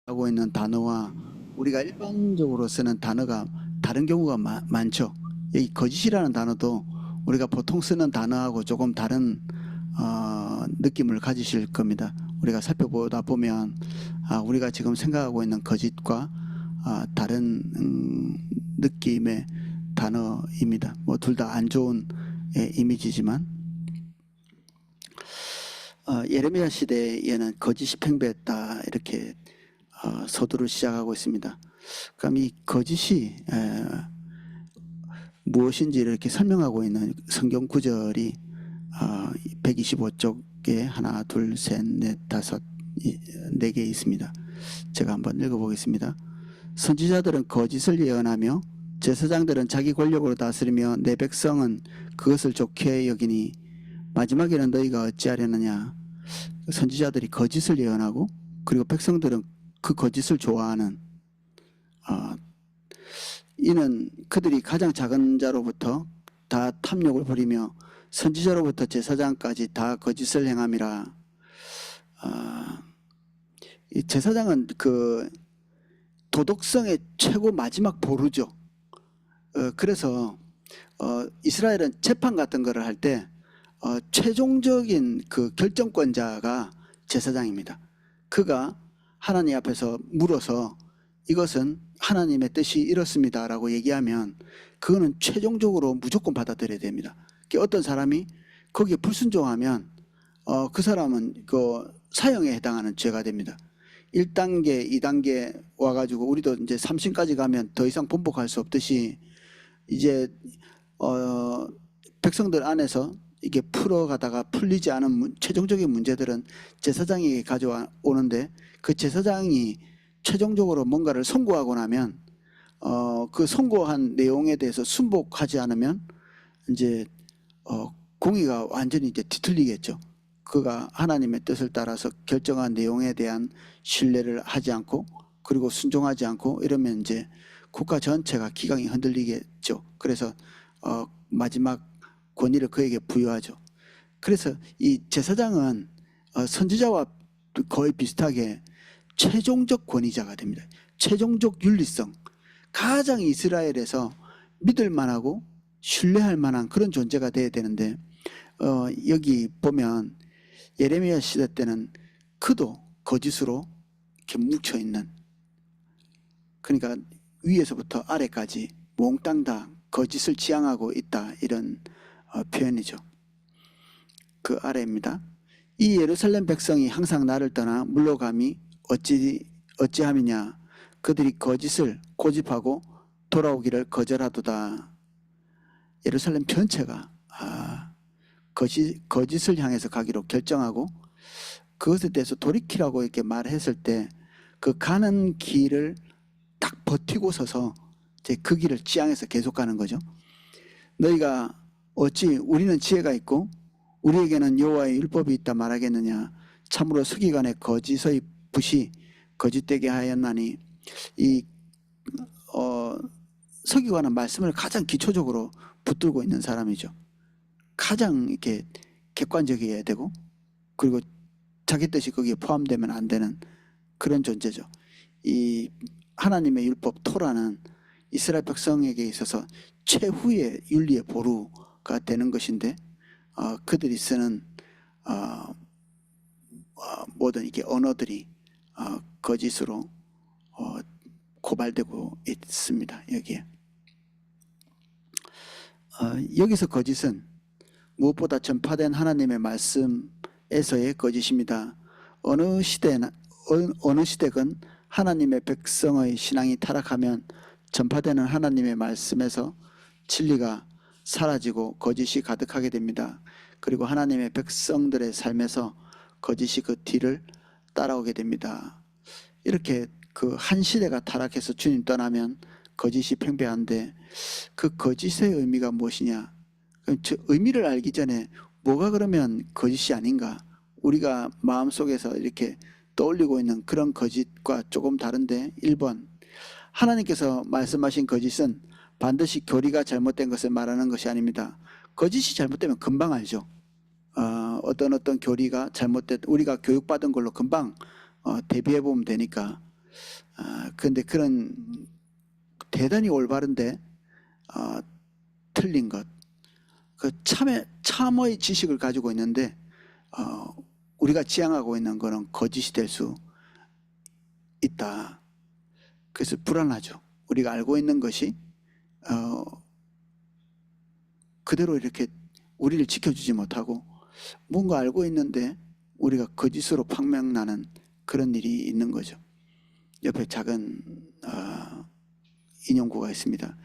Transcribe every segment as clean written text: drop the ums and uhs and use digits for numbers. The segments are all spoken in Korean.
하고 있는 단어와 우리가 일반적으로 쓰는 단어가 다른 경우가 많죠. 이 거짓이라는 단어도 우리가 보통 쓰는 단어하고 조금 다른 느낌을 가지실 겁니다. 우리가 살펴보다 보면 우리가 지금 생각하고 있는 거짓과 다른 느낌의 단어입니다. 뭐 둘 다 안 좋은 이미지지만 예레미야 시대에는 거짓이 팽배했다 이렇게 서두를 시작하고 있습니다. 그럼 이 거짓이 무엇인지 이렇게 설명하고 있는 성경 구절이 125쪽에 하나, 둘, 셋, 넷, 다섯, 네 개 있습니다. 제가 한번 읽어보겠습니다. 선지자들은 거짓을 예언하며 제사장들은 자기 권력으로 다스리며 내 백성은 그것을 좋게 여기니 마지막에는 너희가 어찌하려느냐. 선지자들이 거짓을 예언하고 그리고 백성들은 그 거짓을 좋아하는 이는 그들이 가장 작은 자로부터 다 탐욕을 부리며 선지자로부터 제사장까지 다 거짓을 행함이라. 이 제사장은 그 도덕성의 최고 마지막 보루죠. 그래서 이스라엘은 재판 같은 거를 할 때 최종적인 그 결정권자가 제사장입니다. 그가 하나님 앞에서 물어서 이것은 하나님의 뜻이 이렇습니다라고 얘기하면 그거는 최종적으로 무조건 받아들여야 됩니다. 어떤 사람이 거기에 불순종하면 그 사람은 그 사형에 해당하는 죄가 됩니다. 1단계, 2단계 와가지고 우리도 이제 3심까지 가면 더 이상 번복할 수 없듯이 이제 백성들 안에서 이게 풀어가다가 풀리지 않은 최종적인 문제들은 제사장이 가져오는데 그 제사장이 최종적으로 뭔가를 선고하고 나면 그 선고한 내용에 대해서 순복하지 않으면 이제 공의가 완전히 이제 뒤틀리겠죠. 그가 하나님의 뜻을 따라서 결정한 내용에 대한 신뢰를 하지 않고 그리고 순종하지 않고 이러면 이제 국가 전체가 기강이 흔들리겠죠. 그래서 마지막 권위를 그에게 부여하죠. 그래서 이 제사장은 선지자와 거의 비슷하게 최종적 권위자가 됩니다. 최종적 윤리성, 가장 이스라엘에서 믿을 만하고 신뢰할 만한 그런 존재가 돼야 되는데 여기 보면 예레미야 시대 때는 그도 거짓으로 이렇게 뭉쳐있는, 그러니까 위에서부터 아래까지 몽땅 다 거짓을 지향하고 있다, 이런 표현이죠. 그 아래입니다. 이 예루살렘 백성이 항상 나를 떠나 물러감이 어찌함이냐. 그들이 거짓을 고집하고 돌아오기를 거절하도다. 예루살렘 전체가 거짓을 향해서 가기로 결정하고 그것에 대해서 돌이키라고 이렇게 말했을 때 그 가는 길을 딱 버티고 서서 이제 그 길을 지향해서 계속 가는 거죠. 너희가 어찌 우리는 지혜가 있고 우리에게는 여호와의 율법이 있다 말하겠느냐. 참으로 서기관의 거짓의 붓이 거짓되게 하였나니. 이 서기관은 말씀을 가장 기초적으로 붙들고 있는 사람이죠. 가장 이렇게 객관적이어야 되고 그리고 자기 뜻이 거기에 포함되면 안 되는 그런 존재죠. 이 하나님의 율법 토라는 이스라엘 백성에게 있어서 최후의 윤리의 보루가 되는 것인데 그들이 쓰는 모든 이게 언어들이 거짓으로 고발되고 있습니다. 여기에 여기서 거짓은 무엇보다 전파된 하나님의 말씀에서의 거짓입니다. 어느 시대건 하나님의 백성의 신앙이 타락하면 전파되는 하나님의 말씀에서 진리가 사라지고 거짓이 가득하게 됩니다. 그리고 하나님의 백성들의 삶에서 거짓이 그 뒤를 따라오게 됩니다. 이렇게 그 한 시대가 타락해서 주님 떠나면 거짓이 팽배한데 그 거짓의 의미가 무엇이냐. 의미를 알기 전에 뭐가 그러면 거짓이 아닌가. 우리가 마음속에서 이렇게 떠올리고 있는 그런 거짓과 조금 다른데 1번, 하나님께서 말씀하신 거짓은 반드시 교리가 잘못된 것을 말하는 것이 아닙니다. 거짓이 잘못되면 금방 알죠. 어떤 교리가 잘못된, 우리가 교육받은 걸로 금방 대비해 보면 되니까. 그런데 그런 대단히 올바른데 틀린 것, 그 참의 지식을 가지고 있는데 우리가 지향하고 있는 거는 거짓이 될 수 있다. 그래서 불안하죠. 우리가 알고 있는 것이 그대로 이렇게 우리를 지켜주지 못하고 뭔가 알고 있는데 우리가 거짓으로 판명나는 그런 일이 있는 거죠. 옆에 작은 인용구가 있습니다.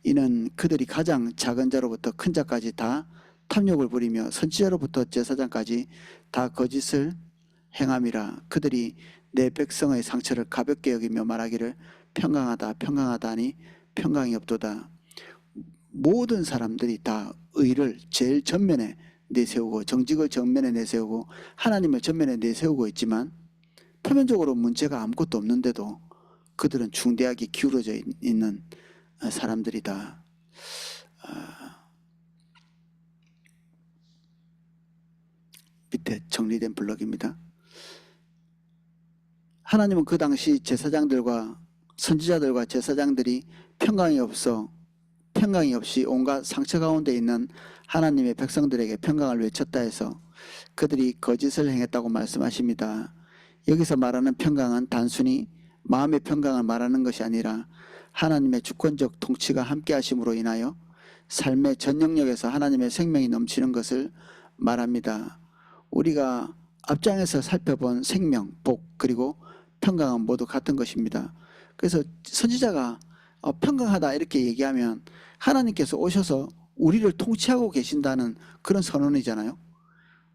이는 그들이 가장 작은 자로부터 큰 자까지 다 탐욕을 부리며 선지자로부터 제사장까지 다 거짓을 행함이라. 그들이 내 백성의 상처를 가볍게 여기며 말하기를 평강하다 평강하다 하니 평강이 없도다. 모든 사람들이 다 의를 제일 전면에 내세우고 정직을 전면에 내세우고 하나님을 전면에 내세우고 있지만 표면적으로 문제가 아무것도 없는데도 그들은 중대하게 기울어져 있는 사람들이다. 밑에 정리된 블럭입니다. 하나님은 그 당시 제사장들과 선지자들과 제사장들이 평강이 없이 온갖 상처 가운데 있는 하나님의 백성들에게 평강을 외쳤다 해서 그들이 거짓을 행했다고 말씀하십니다. 여기서 말하는 평강은 단순히 마음의 평강을 말하는 것이 아니라 하나님의 주권적 통치가 함께 하심으로 인하여 삶의 전 영역에서 하나님의 생명이 넘치는 것을 말합니다. 우리가 앞장에서 살펴본 생명, 복, 그리고 평강은 모두 같은 것입니다. 그래서 선지자가 평강하다 이렇게 얘기하면 하나님께서 오셔서 우리를 통치하고 계신다는 그런 선언이잖아요.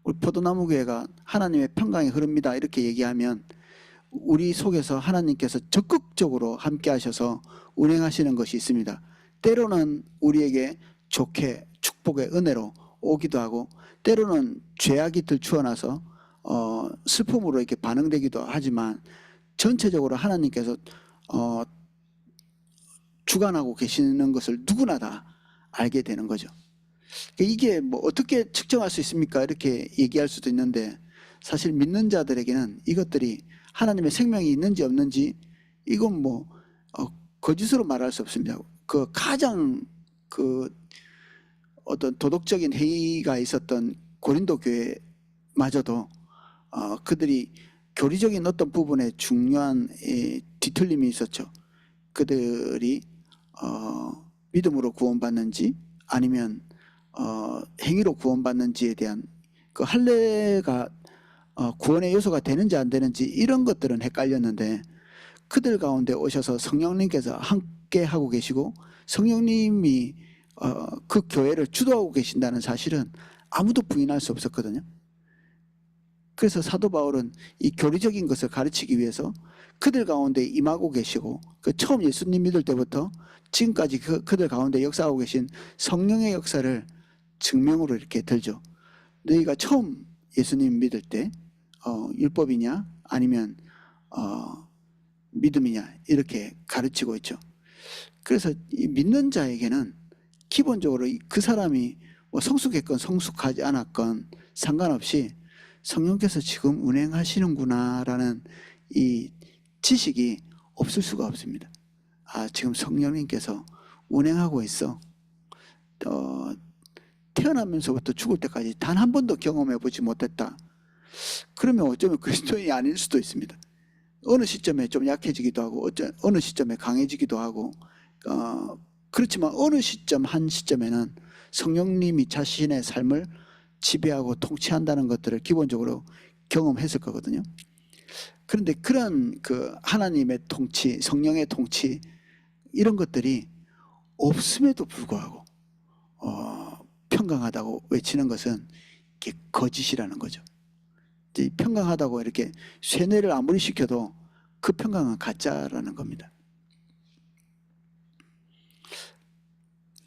우리 포도나무 교회가 하나님의 평강이 흐릅니다 이렇게 얘기하면 우리 속에서 하나님께서 적극적으로 함께 하셔서 운행하시는 것이 있습니다. 때로는 우리에게 좋게 축복의 은혜로 오기도 하고 때로는 죄악이 들추어나서 슬픔으로 이렇게 반응되기도 하지만 전체적으로 하나님께서 주관하고 계시는 것을 누구나 다 알게 되는 거죠. 이게 뭐 어떻게 측정할 수 있습니까? 이렇게 얘기할 수도 있는데 사실 믿는 자들에게는 이것들이 하나님의 생명이 있는지 없는지 이건 뭐 거짓으로 말할 수 없습니다. 그 가장 그 어떤 도덕적인 회의가 있었던 고린도 교회마저도 그들이 교리적인 어떤 부분에 중요한 뒤틀림이 있었죠. 그들이 믿음으로 구원받는지 아니면 행위로 구원받는지에 대한 그 할례가 구원의 요소가 되는지 안 되는지 이런 것들은 헷갈렸는데 그들 가운데 오셔서 성령님께서 함께 하고 계시고 성령님이 그 교회를 주도하고 계신다는 사실은 아무도 부인할 수 없었거든요. 그래서 사도 바울은 이 교리적인 것을 가르치기 위해서 그들 가운데 임하고 계시고 그 처음 예수님 믿을 때부터 지금까지 그들 가운데 역사하고 계신 성령의 역사를 증명으로 이렇게 들죠. 너희가 처음 예수님 믿을 때 율법이냐 아니면 믿음이냐 이렇게 가르치고 있죠. 그래서 이 믿는 자에게는 기본적으로 그 사람이 뭐 성숙했건 성숙하지 않았건 상관없이 성령께서 지금 운행하시는구나라는 이 지식이 없을 수가 없습니다. 지금 성령님께서 운행하고 있어. 태어나면서부터 죽을 때까지 단 한 번도 경험해 보지 못했다. 그러면 어쩌면 그리스도인이 아닐 수도 있습니다. 어느 시점에 좀 약해지기도 하고 어느 시점에 강해지기도 하고 그렇지만 어느 시점 한 시점에는 성령님이 자신의 삶을 지배하고 통치한다는 것들을 기본적으로 경험했을 거거든요. 그런데 그런 그 하나님의 통치, 성령의 통치 이런 것들이 없음에도 불구하고 평강하다고 외치는 것은 이게 거짓이라는 거죠. 평강하다고 이렇게 쇠뇌를 아무리 시켜도 그 평강은 가짜라는 겁니다.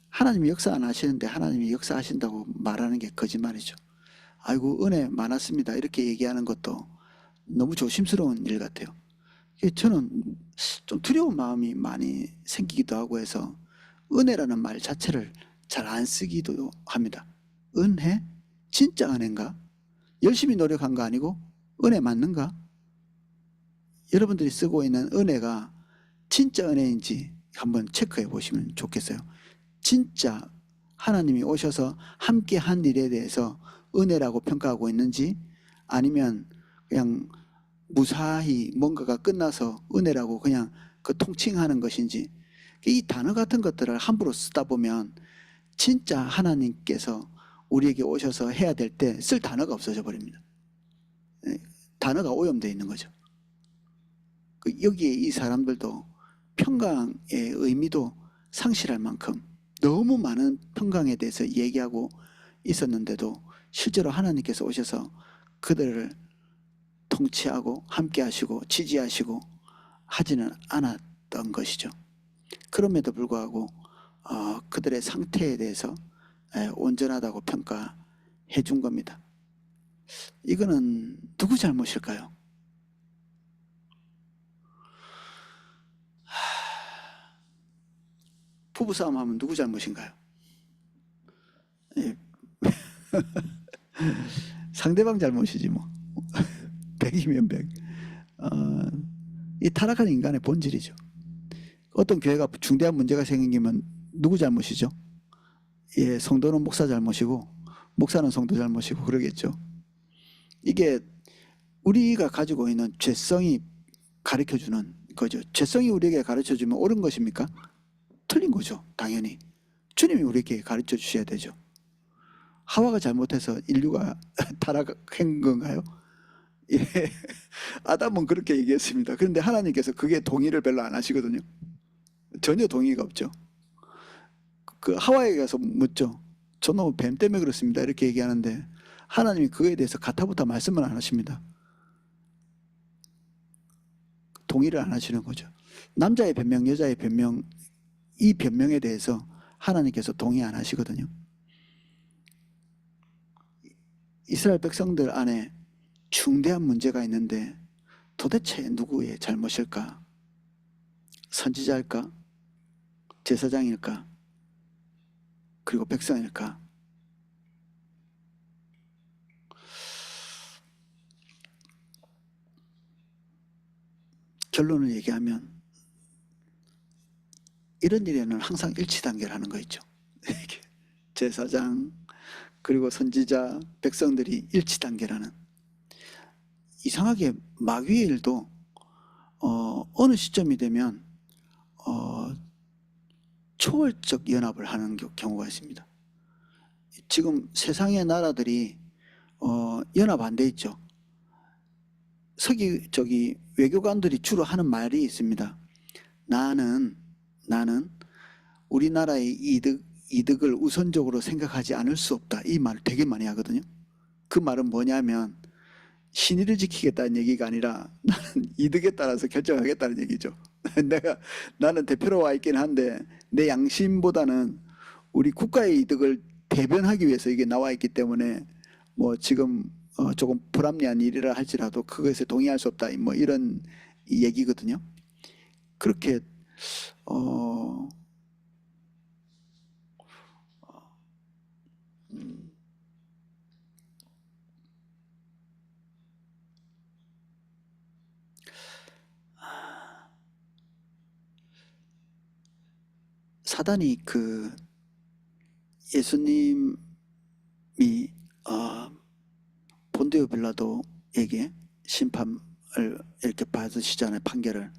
하나님이 역사 안 하시는데 하나님이 역사하신다고 말하는 게 거짓말이죠. 아이고 은혜 많았습니다 이렇게 얘기하는 것도 너무 조심스러운 일 같아요. 저는 좀 두려운 마음이 많이 생기기도 하고 해서 은혜라는 말 자체를 잘 안 쓰기도 합니다. 은혜? 진짜 은혜인가? 열심히 노력한 거 아니고 은혜 맞는가? 여러분들이 쓰고 있는 은혜가 진짜 은혜인지 한번 체크해 보시면 좋겠어요. 진짜 하나님이 오셔서 함께 한 일에 대해서 은혜라고 평가하고 있는지, 아니면 그냥 무사히 뭔가가 끝나서 은혜라고 그냥 그 통칭하는 것인지. 이 단어 같은 것들을 함부로 쓰다 보면 진짜 하나님께서 우리에게 오셔서 해야 될 때 쓸 단어가 없어져 버립니다. 단어가 오염되어 있는 거죠. 여기에 이 사람들도 평강의 의미도 상실할 만큼 너무 많은 평강에 대해서 얘기하고 있었는데도 실제로 하나님께서 오셔서 그들을 통치하고 함께 하시고 지지하시고 하지는 않았던 것이죠. 그럼에도 불구하고 그들의 상태에 대해서 온전하다고 평가해 준 겁니다. 이거는 누구 잘못일까요? 부부싸움 하면 누구 잘못인가요? 예. 상대방 잘못이지 뭐. 100이면 100. 이 타락한 인간의 본질이죠. 어떤 교회가 중대한 문제가 생기면 누구 잘못이죠? 예, 성도는 목사 잘못이고 목사는 성도 잘못이고 그러겠죠. 이게 우리가 가지고 있는 죄성이 가르쳐주는 거죠. 죄성이 우리에게 가르쳐주면 옳은 것입니까? 틀린 거죠. 당연히. 주님이 우리에게 가르쳐 주셔야 되죠. 하와가 잘못해서 인류가 타락한 건가요? 예, 아담은 그렇게 얘기했습니다. 그런데 하나님께서 그게 동의를 별로 안 하시거든요. 전혀 동의가 없죠. 그 하와에게 가서 묻죠. 저놈은 뱀 때문에 그렇습니다. 이렇게 얘기하는데 하나님이 그거에 대해서 가타부타 말씀을 안 하십니다. 동의를 안 하시는 거죠. 남자의 변명, 여자의 변명, 이 변명에 대해서 하나님께서 동의 안 하시거든요. 이스라엘 백성들 안에 중대한 문제가 있는데 도대체 누구의 잘못일까? 선지자일까? 제사장일까? 그리고 백성일까? 결론을 얘기하면 이런 일에는 항상 일치단결하는 거 있죠. 제사장 그리고 선지자 백성들이 일치단결하는. 이상하게 마귀의 일도 어느 시점이 되면 초월적 연합을 하는 경우가 있습니다. 지금 세상의 나라들이 연합 안 돼 있죠. 외교관들이 주로 하는 말이 있습니다. 나는 우리나라의 이득을 우선적으로 생각하지 않을 수 없다. 이 말을 되게 많이 하거든요. 그 말은 뭐냐면 신의를 지키겠다는 얘기가 아니라 나는 이득에 따라서 결정하겠다는 얘기죠. 나는 대표로 와 있긴 한데 내 양심보다는 우리 국가의 이득을 대변하기 위해서 이게 나와 있기 때문에 뭐 지금 조금 불합리한 일이라 할지라도 그것에 동의할 수 없다. 뭐 이런 얘기거든요. 그렇게 사단이 그 예수님이 본디오 빌라도에게 심판을 이렇게 받으시잖아요. 판결을.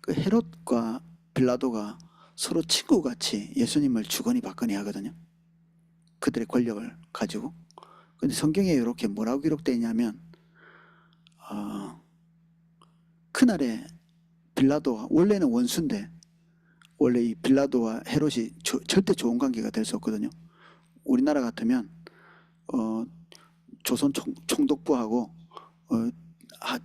그 헤롯과 빌라도가 서로 친구같이 예수님을 주거니 받거니 하거든요. 그들의 권력을 가지고. 근데 성경에 이렇게 뭐라고 기록되어 있냐면 그날에 빌라도와 원래는 원수인데 원래 이 빌라도와 헤롯이 절대 좋은 관계가 될 수 없거든요. 우리나라 같으면 조선 총독부하고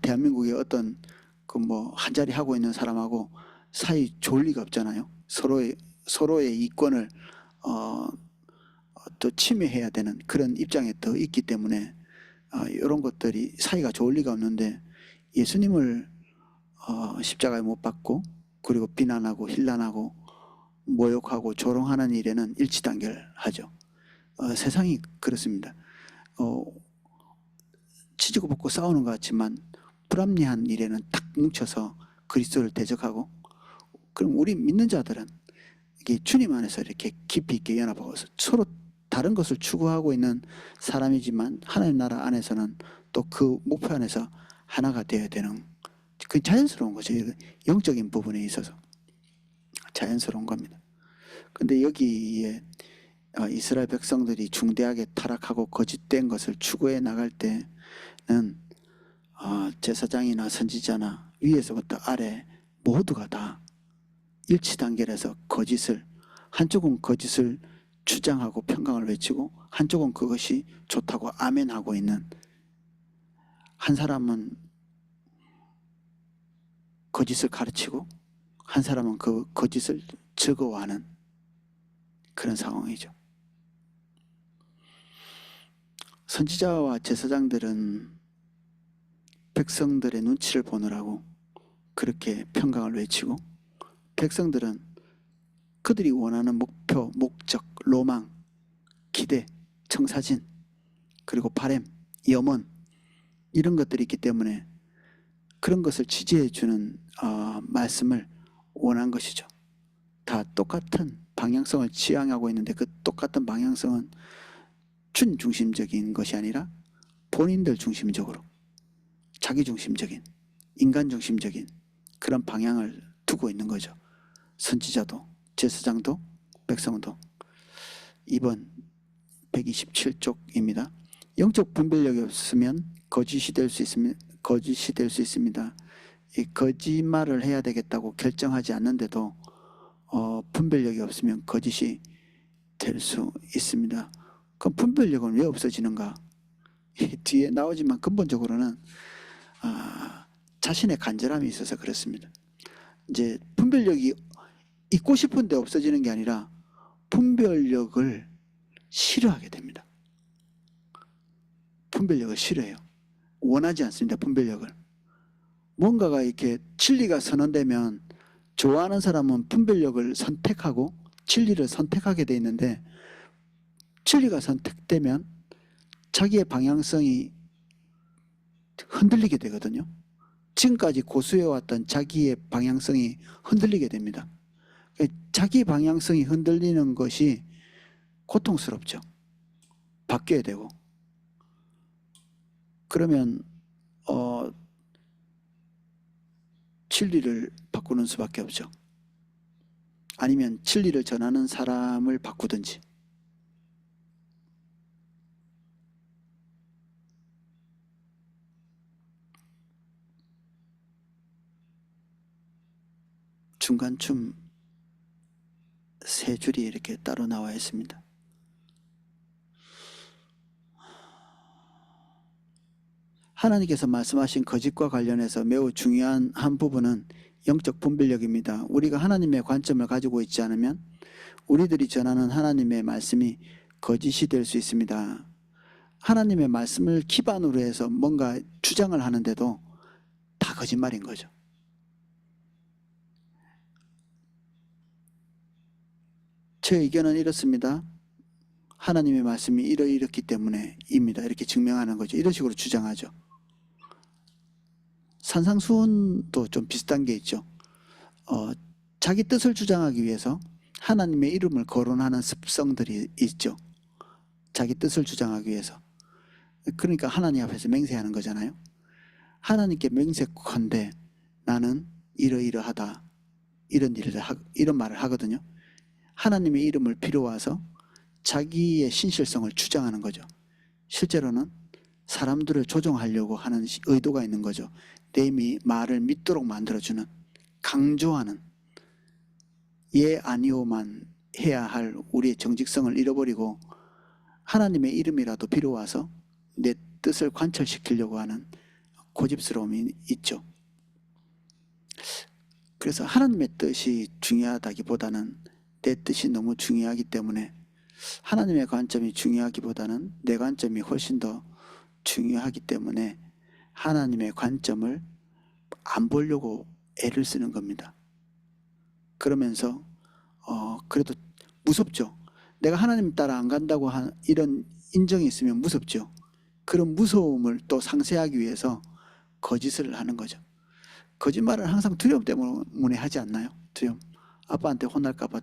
대한민국의 어떤 그 뭐 한자리 하고 있는 사람하고 사이 좋을 리가 없잖아요. 서로의 이권을 또 침해해야 되는 그런 입장에 더 있기 때문에 이런 것들이 사이가 좋을 리가 없는데 예수님을 십자가에 못 박고 그리고 비난하고 힐난하고 모욕하고 조롱하는 일에는 일치단결하죠. 세상이 그렇습니다. 치지고 볶고 싸우는 것 같지만 불합리한 일에는 딱 뭉쳐서 그리스도를 대적하고, 그럼 우리 믿는 자들은 이게 주님 안에서 이렇게 깊이 있게 연합하고 서로 다른 것을 추구하고 있는 사람이지만 하나님 나라 안에서는 또 그 목표 안에서 하나가 되어야 되는, 그 자연스러운 거죠. 영적인 부분에 있어서 자연스러운 겁니다. 근데 여기에 이스라엘 백성들이 중대하게 타락하고 거짓된 것을 추구해 나갈 때는 제사장이나 선지자나 위에서부터 아래 모두가 다 일치 단결해서 거짓을, 한쪽은 거짓을 주장하고 평강을 외치고 한쪽은 그것이 좋다고 아멘하고 있는, 한 사람은 거짓을 가르치고 한 사람은 그 거짓을 즐거워하는 그런 상황이죠. 선지자와 제사장들은 백성들의 눈치를 보느라고 그렇게 평강을 외치고, 백성들은 그들이 원하는 목표, 목적, 로망, 기대, 청사진, 그리고 바램, 염원, 이런 것들이 있기 때문에 그런 것을 지지해 주는 말씀을 원한 것이죠. 다 똑같은 방향성을 지향하고 있는데 그 똑같은 방향성은 준 중심적인 것이 아니라 본인들 중심적으로, 자기 중심적인, 인간 중심적인 그런 방향을 두고 있는 거죠. 선지자도 제사장도 백성도. 2번 127쪽입니다. 영적 분별력이 없으면 거짓이 될 수 있습니다. 이 거짓말을 해야 되겠다고 결정하지 않는데도 분별력이 없으면 거짓이 될 수 있습니다. 그럼 분별력은 왜 없어지는가? 뒤에 나오지만 근본적으로는 자신의 간절함이 있어서 그렇습니다. 이제 분별력이 있고 싶은데 없어지는 게 아니라 분별력을 싫어하게 됩니다. 분별력을 싫어해요. 원하지 않습니다. 분별력을. 뭔가가 이렇게 진리가 선언되면 좋아하는 사람은 분별력을 선택하고 진리를 선택하게 돼 있는데, 진리가 선택되면 자기의 방향성이 흔들리게 되거든요. 지금까지 고수해왔던 자기의 방향성이 흔들리게 됩니다. 자기 방향성이 흔들리는 것이 고통스럽죠. 바뀌어야 되고. 그러면 진리를 바꾸는 수밖에 없죠. 아니면 진리를 전하는 사람을 바꾸든지. 중간쯤 세 줄이 이렇게 따로 나와 있습니다. 하나님께서 말씀하신 거짓과 관련해서 매우 중요한 한 부분은 영적 분별력입니다. 우리가 하나님의 관점을 가지고 있지 않으면 우리들이 전하는 하나님의 말씀이 거짓이 될 수 있습니다. 하나님의 말씀을 기반으로 해서 뭔가 주장을 하는데도 다 거짓말인 거죠. 제 의견은 이렇습니다. 하나님의 말씀이 이렇기 때문에입니다. 이렇게 증명하는 거죠. 이런 식으로 주장하죠. 산상수훈도 좀 비슷한 게 있죠. 자기 뜻을 주장하기 위해서 하나님의 이름을 거론하는 습성들이 있죠. 자기 뜻을 주장하기 위해서. 그러니까 하나님 앞에서 맹세하는 거잖아요. 하나님께 맹세컨대 나는 이러이러하다, 이런 말을 하거든요. 하나님의 이름을 빌어와서 자기의 신실성을 주장하는 거죠. 실제로는 사람들을 조종하려고 하는 의도가 있는 거죠. 내 말을 믿도록 만들어주는, 강조하는, 예 아니오만 해야 할 우리의 정직성을 잃어버리고 하나님의 이름이라도 빌어와서 내 뜻을 관철시키려고 하는 고집스러움이 있죠. 그래서 하나님의 뜻이 중요하다기보다는 내 뜻이 너무 중요하기 때문에, 하나님의 관점이 중요하기보다는 내 관점이 훨씬 더 중요하기 때문에 하나님의 관점을 안 보려고 애를 쓰는 겁니다. 그러면서 그래도 무섭죠. 내가 하나님 따라 안 간다고 이런 인정이 있으면 무섭죠. 그런 무서움을 또 상쇄하기 위해서 거짓을 하는 거죠. 거짓말은 항상 두려움 때문에 하지 않나요? 두려움. 아빠한테 혼날까 봐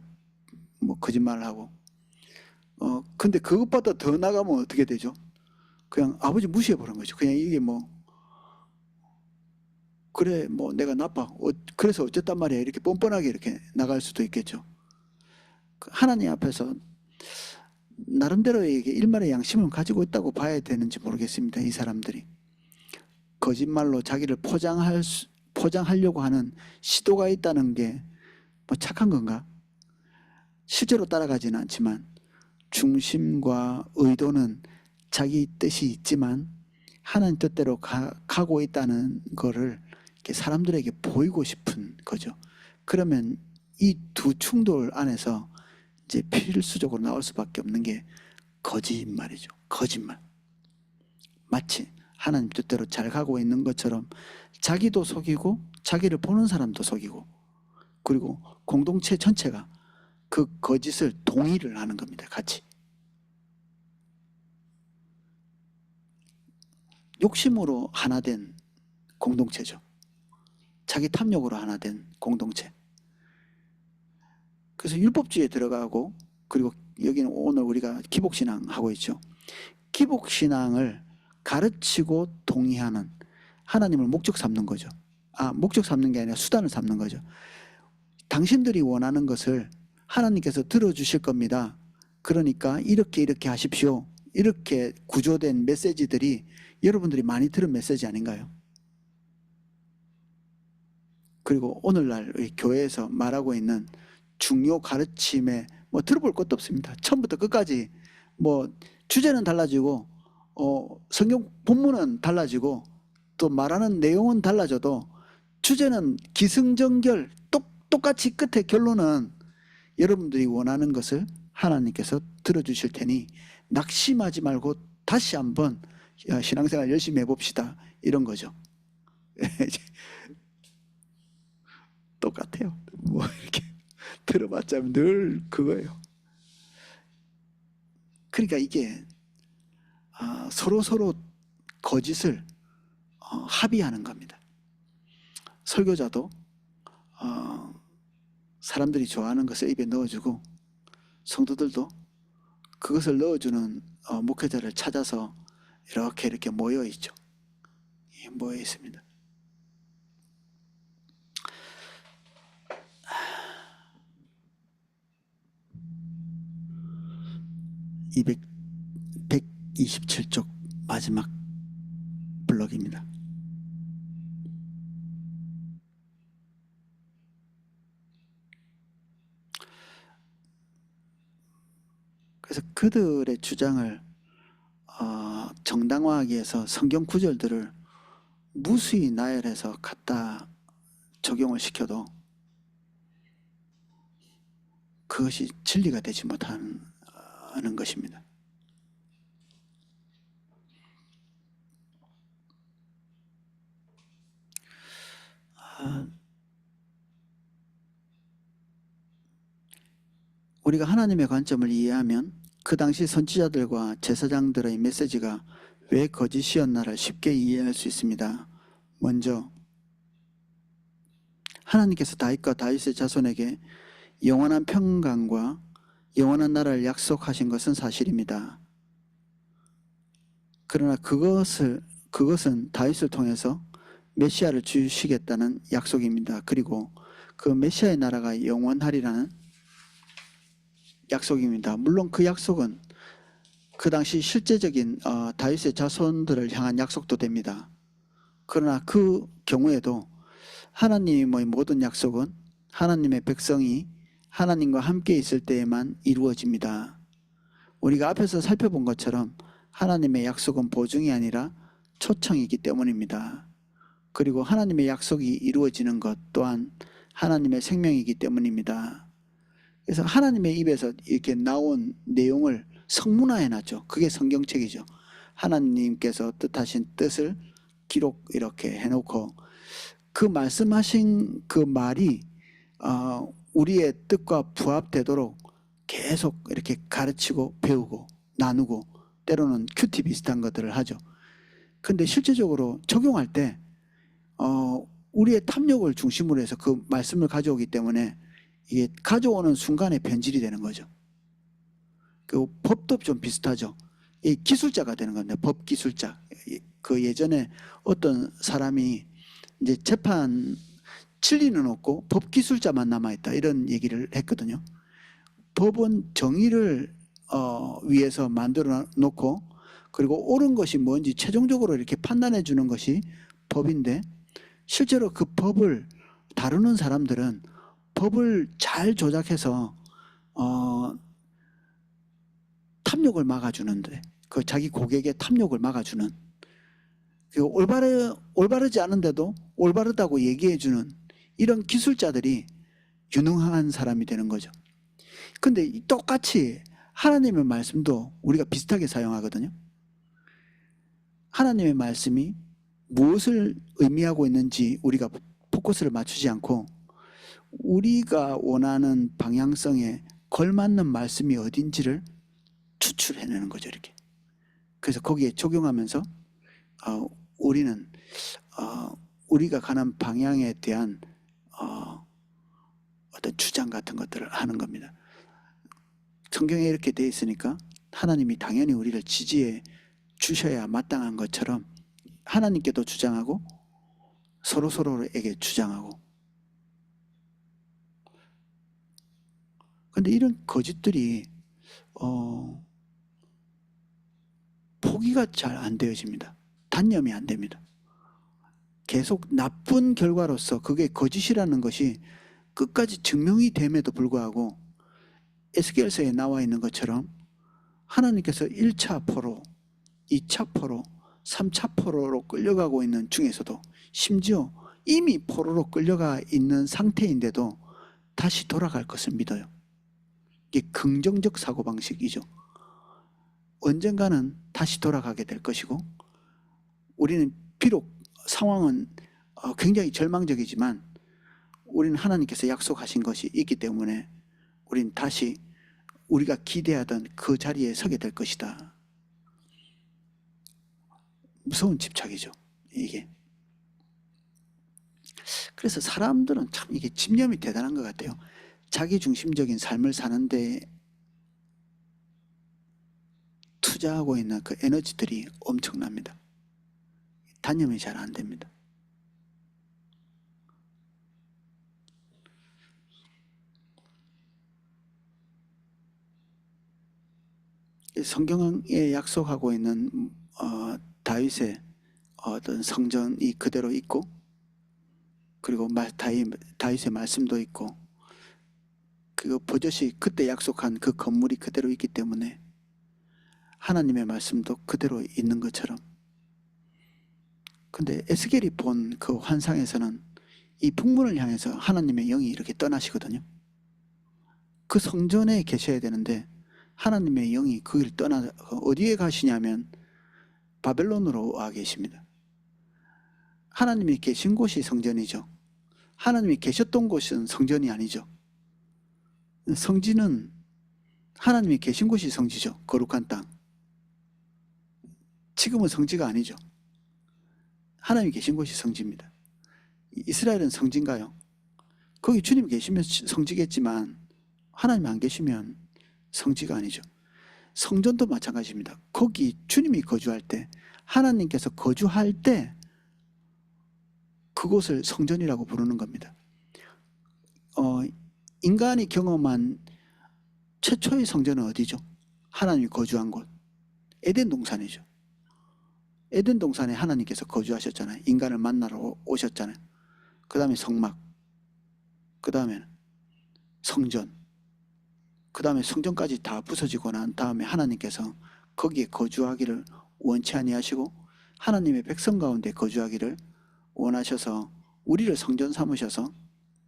뭐 거짓말을 하고. 근데 그것보다 더 나가면 어떻게 되죠? 그냥 아버지 무시해버린 거죠. 그냥 이게 뭐 그래 뭐 내가 나빠. 그래서 어쨌단 말이야. 이렇게 뻔뻔하게 이렇게 나갈 수도 있겠죠. 하나님 앞에서 나름대로의 일말의 양심을 가지고 있다고 봐야 되는지 모르겠습니다. 이 사람들이. 거짓말로 자기를 포장하려고 하는 시도가 있다는 게 뭐 착한 건가? 실제로 따라가지는 않지만 중심과 의도는 자기 뜻이 있지만 하나님 뜻대로 가고 있다는 거를 사람들에게 보이고 싶은 거죠. 그러면 이 두 충돌 안에서 이제 필수적으로 나올 수밖에 없는 게 거짓말이죠. 거짓말. 마치 하나님 뜻대로 잘 가고 있는 것처럼 자기도 속이고 자기를 보는 사람도 속이고 그리고 공동체 전체가 그 거짓을 동의를 하는 겁니다. 같이. 욕심으로 하나 된 공동체죠. 자기 탐욕으로 하나 된 공동체. 그래서 율법주의에 들어가고 그리고 여기는 오늘 우리가 기복신앙 하고 있죠. 기복신앙을 가르치고 동의하는 하나님을 목적 삼는 거죠. 목적 삼는 게 아니라 수단을 삼는 거죠. 당신들이 원하는 것을 하나님께서 들어주실 겁니다. 그러니까 이렇게 하십시오. 이렇게 구조된 메시지들이 여러분들이 많이 들은 메시지 아닌가요? 그리고 오늘날 교회에서 말하고 있는 중요 가르침에 뭐 들어볼 것도 없습니다. 처음부터 끝까지 뭐 주제는 달라지고 성경 본문은 달라지고 또 말하는 내용은 달라져도 주제는 기승전결 똑같이 끝에 결론은 여러분들이 원하는 것을 하나님께서 들어주실 테니 낙심하지 말고 다시 한번 신앙생활 열심히 해봅시다. 이런 거죠. 똑같아요. 뭐 이렇게 들어봤자 늘 그거예요. 그러니까 이게 서로 거짓을 합의하는 겁니다. 설교자도 사람들이 좋아하는 것을 입에 넣어주고 성도들도 그것을 넣어주는 목회자를 찾아서 이렇게 모여 있죠. 모여 있습니다. 127쪽 마지막 블럭입니다. 그래서 그들의 주장을 정당화하기 위해서 성경 구절들을 무수히 나열해서 갖다 적용을 시켜도 그것이 진리가 되지 못하는 것입니다. 우리가 하나님의 관점을 이해하면 그 당시 선지자들과 제사장들의 메시지가 왜 거짓이었나를 쉽게 이해할 수 있습니다. 먼저 하나님께서 다윗과 다윗의 자손에게 영원한 평강과 영원한 나라를 약속하신 것은 사실입니다. 그러나 그것은 다윗을 통해서 메시아를 주시겠다는 약속입니다. 그리고 그 메시아의 나라가 영원하리라는 약속입니다. 물론 그 약속은 그 당시 실제적인 다윗의 자손들을 향한 약속도 됩니다. 그러나 그 경우에도 하나님의 모든 약속은 하나님의 백성이 하나님과 함께 있을 때에만 이루어집니다. 우리가 앞에서 살펴본 것처럼 하나님의 약속은 보증이 아니라 초청이기 때문입니다. 그리고 하나님의 약속이 이루어지는 것 또한 하나님의 생명이기 때문입니다. 그래서 하나님의 입에서 이렇게 나온 내용을 성문화해놨죠. 그게 성경책이죠. 하나님께서 뜻하신 뜻을 기록 이렇게 해놓고 그 말씀하신 그 말이 우리의 뜻과 부합되도록 계속 이렇게 가르치고 배우고 나누고 때로는 큐티 비슷한 것들을 하죠. 근데 실제적으로 적용할 때 우리의 탐욕을 중심으로 해서 그 말씀을 가져오기 때문에 이게 가져오는 순간에 변질이 되는 거죠. 그 법도 좀 비슷하죠. 이 기술자가 되는 건데, 법 기술자. 그 예전에 어떤 사람이 이제 재판 진리는 없고 법 기술자만 남아있다 이런 얘기를 했거든요. 법은 정의를 위해서 만들어 놓고, 그리고 옳은 것이 뭔지 최종적으로 이렇게 판단해 주는 것이 법인데, 실제로 그 법을 다루는 사람들은 법을 잘 조작해서 탐욕을 막아주는데, 그 자기 고객의 탐욕을 막아주는, 그 올바르지 않은데도 올바르다고 얘기해주는 이런 기술자들이 유능한 사람이 되는 거죠. 근데 똑같이 하나님의 말씀도 우리가 비슷하게 사용하거든요. 하나님의 말씀이 무엇을 의미하고 있는지 우리가 포커스를 맞추지 않고 우리가 원하는 방향성에 걸맞는 말씀이 어딘지를 추출해내는 거죠, 이렇게. 그래서 거기에 적용하면서 우리는 우리가 가는 방향에 대한 어떤 주장 같은 것들을 하는 겁니다. 성경에 이렇게 되어 있으니까 하나님이 당연히 우리를 지지해 주셔야 마땅한 것처럼 하나님께도 주장하고 서로에게 주장하고. 그런데 이런 거짓들이 포기가 잘 안 되어집니다. 단념이 안 됩니다. 계속 나쁜 결과로서 그게 거짓이라는 것이 끝까지 증명이 됨에도 불구하고 에스겔서에 나와 있는 것처럼 하나님께서 1차 포로, 2차 포로, 3차 포로로 끌려가고 있는 중에서도 심지어 이미 포로로 끌려가 있는 상태인데도 다시 돌아갈 것을 믿어요. 이게 긍정적 사고방식이죠. 언젠가는 다시 돌아가게 될 것이고, 우리는 비록 상황은 굉장히 절망적이지만 우리는 하나님께서 약속하신 것이 있기 때문에 우리는 다시 우리가 기대하던 그 자리에 서게 될 것이다. 무서운 집착이죠, 이게. 그래서 사람들은 참 이게 집념이 대단한 것 같아요. 자기 중심적인 삶을 사는데 투자하고 있는 그 에너지들이 엄청납니다. 단념이 잘 안 됩니다. 성경에 약속하고 있는 다윗의 어떤 성전이 그대로 있고, 그리고 다윗의 말씀도 있고, 그 버젓이 그때 약속한 그 건물이 그대로 있기 때문에 하나님의 말씀도 그대로 있는 것처럼. 근데 에스겔이 본 그 환상에서는 이 북문을 향해서 하나님의 영이 이렇게 떠나시거든요. 그 성전에 계셔야 되는데 하나님의 영이 그 길 떠나 어디에 가시냐면 바벨론으로 와 계십니다. 하나님이 계신 곳이 성전이죠. 하나님이 계셨던 곳은 성전이 아니죠. 성지는 하나님이 계신 곳이 성지죠. 거룩한 땅. 지금은 성지가 아니죠. 하나님이 계신 곳이 성지입니다. 이스라엘은 성지인가요? 거기 주님 계시면 성지겠지만 하나님 안 계시면 성지가 아니죠. 성전도 마찬가지입니다. 거기 주님이 거주할 때, 하나님께서 거주할 때 그곳을 성전이라고 부르는 겁니다. 인간이 경험한 최초의 성전은 어디죠? 하나님이 거주한 곳, 에덴 동산이죠. 에덴 동산에 하나님께서 거주하셨잖아요. 인간을 만나러 오셨잖아요. 그 다음에 성막, 그 다음에는 성전, 그 다음에 성전까지 다 부서지고 난 다음에 하나님께서 거기에 거주하기를 원치 아니하시고 하나님의 백성 가운데 거주하기를 원하셔서 우리를 성전 삼으셔서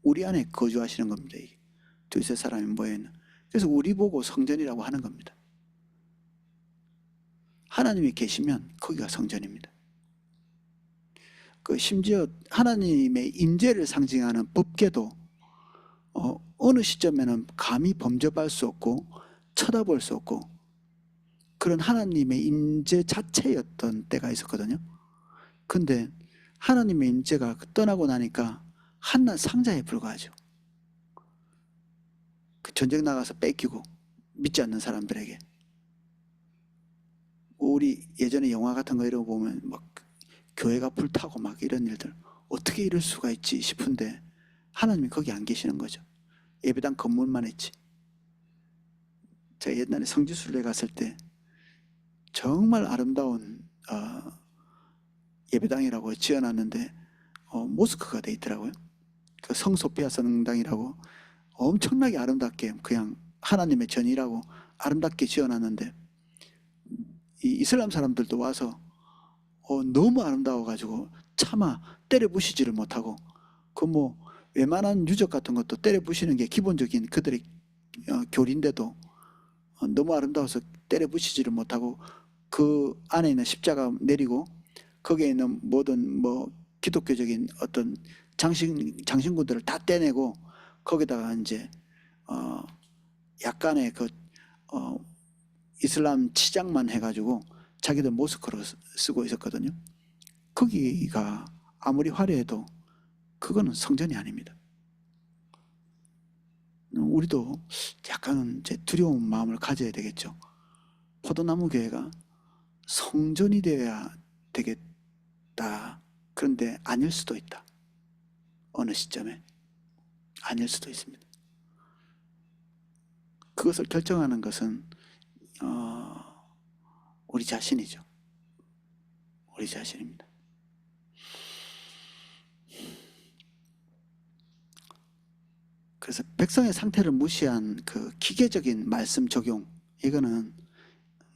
우리 안에 거주하시는 겁니다. 이게 두세 사람이 모여있는. 그래서 우리 보고 성전이라고 하는 겁니다. 하나님이 계시면 거기가 성전입니다. 심지어 하나님의 임재를 상징하는 법궤도 어느 시점에는 감히 범접할 수 없고 쳐다볼 수 없고 그런 하나님의 임재 자체였던 때가 있었거든요. 근데 하나님의 임재가 떠나고 나니까 한낱 상자에 불과하죠. 그 전쟁 나가서 뺏기고 믿지 않는 사람들에게. 우리 예전에 영화 같은 거 이런 거 보면 막 교회가 불타고 막 이런 일들 어떻게 이럴 수가 있지 싶은데 하나님이 거기 안 계시는 거죠. 예배당 건물만 했지. 제가 옛날에 성지순례 갔을 때 정말 아름다운 예배당이라고 지어놨는데 모스크가 돼 있더라고요. 그 성소피아 성당이라고 엄청나게 아름답게 그냥 하나님의 전이라고 아름답게 지어놨는데 이 이슬람 사람들도 와서 너무 아름다워가지고 차마 때려 부시지를 못하고 그 뭐 웬만한 유적 같은 것도 때려 부시는 게 기본적인 그들의 교리인데도 너무 아름다워서 때려 부시지를 못하고 그 안에 있는 십자가 내리고 거기에 있는 모든 뭐 기독교적인 어떤 장신구들을 다 떼내고 거기다가 이제 약간의 그 이슬람 치장만 해가지고 자기들 모스크로 쓰고 있었거든요. 거기가 아무리 화려해도 그거는 성전이 아닙니다. 우리도 약간은 이제 두려운 마음을 가져야 되겠죠. 포도나무 교회가 성전이 되어야 되겠다. 그런데 아닐 수도 있다. 어느 시점에 아닐 수도 있습니다. 그것을 결정하는 것은 우리 자신이죠. 우리 자신입니다. 그래서 백성의 상태를 무시한 그 기계적인 말씀 적용, 이거는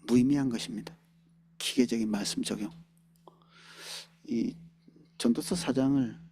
무의미한 것입니다. 기계적인 말씀 적용. 이 전도서 4장을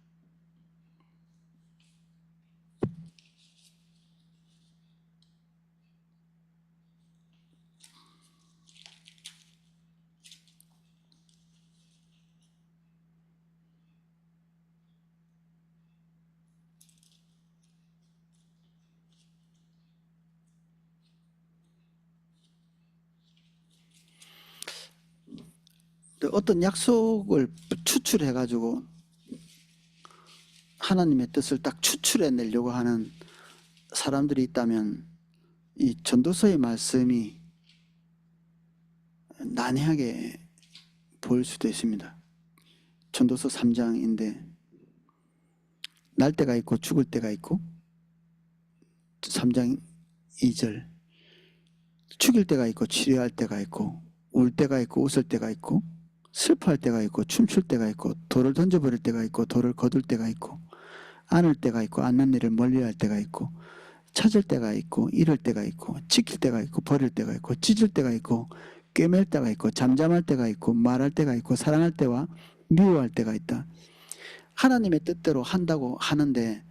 어떤 약속을 추출해 가지고 하나님의 뜻을 딱 추출해 내려고 하는 사람들이 있다면 이 전도서의 말씀이 난해하게 보일 수도 있습니다. 전도서 3장인데 날 때가 있고 죽을 때가 있고 3장 2절 죽일 때가 있고 치료할 때가 있고 울 때가 있고 웃을 때가 있고 슬퍼할 때가 있고 춤출 때가 있고 돌을 던져버릴 때가 있고 돌을 거둘 때가 있고 안을 때가 있고 안는 일을 멀리할 때가 있고 찾을 때가 있고 잃을 때가 있고 지킬 때가 있고 버릴 때가 있고 찢을 때가 있고 꿰맬 때가 있고 잠잠할 때가 있고 말할 때가 있고 사랑할 때와 미워할 때가 있다. 하나님의 뜻대로 한다고 하는데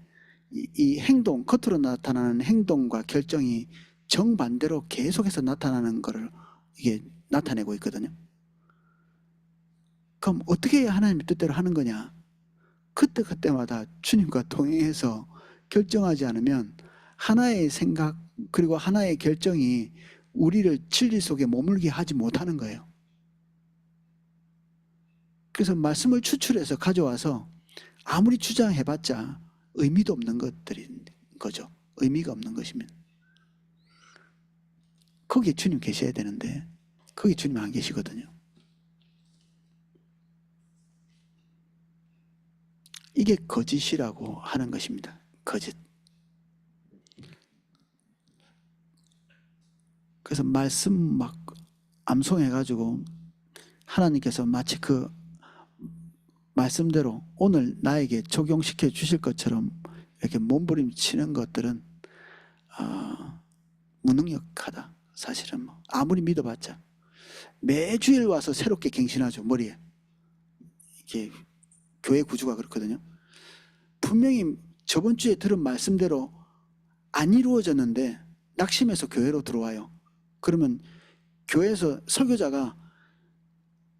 이 행동, 겉으로 나타나는 행동과 결정이 정반대로 계속해서 나타나는 것을 이게 나타내고 있거든요. 그럼 어떻게 해야 하나님의 뜻대로 하는 거냐? 그때마다 주님과 동행해서 결정하지 않으면 하나의 생각 그리고 하나의 결정이 우리를 진리 속에 머물게 하지 못하는 거예요. 그래서 말씀을 추출해서 가져와서 아무리 주장해봤자 의미도 없는 것들인 거죠. 의미가 없는 것입니다. 거기에 주님 계셔야 되는데 거기 주님 안 계시거든요. 이게 거짓이라고 하는 것입니다. 거짓. 그래서 말씀 막 암송해가지고 하나님께서 마치 그 말씀대로 오늘 나에게 적용시켜 주실 것처럼 이렇게 몸부림치는 것들은 무능력하다. 사실은 뭐 아무리 믿어봤자 매주일 와서 새롭게 갱신하죠. 머리에. 이게 교회 구조가 그렇거든요. 분명히 저번 주에 들은 말씀대로 안 이루어졌는데 낙심해서 교회로 들어와요. 그러면 교회에서 설교자가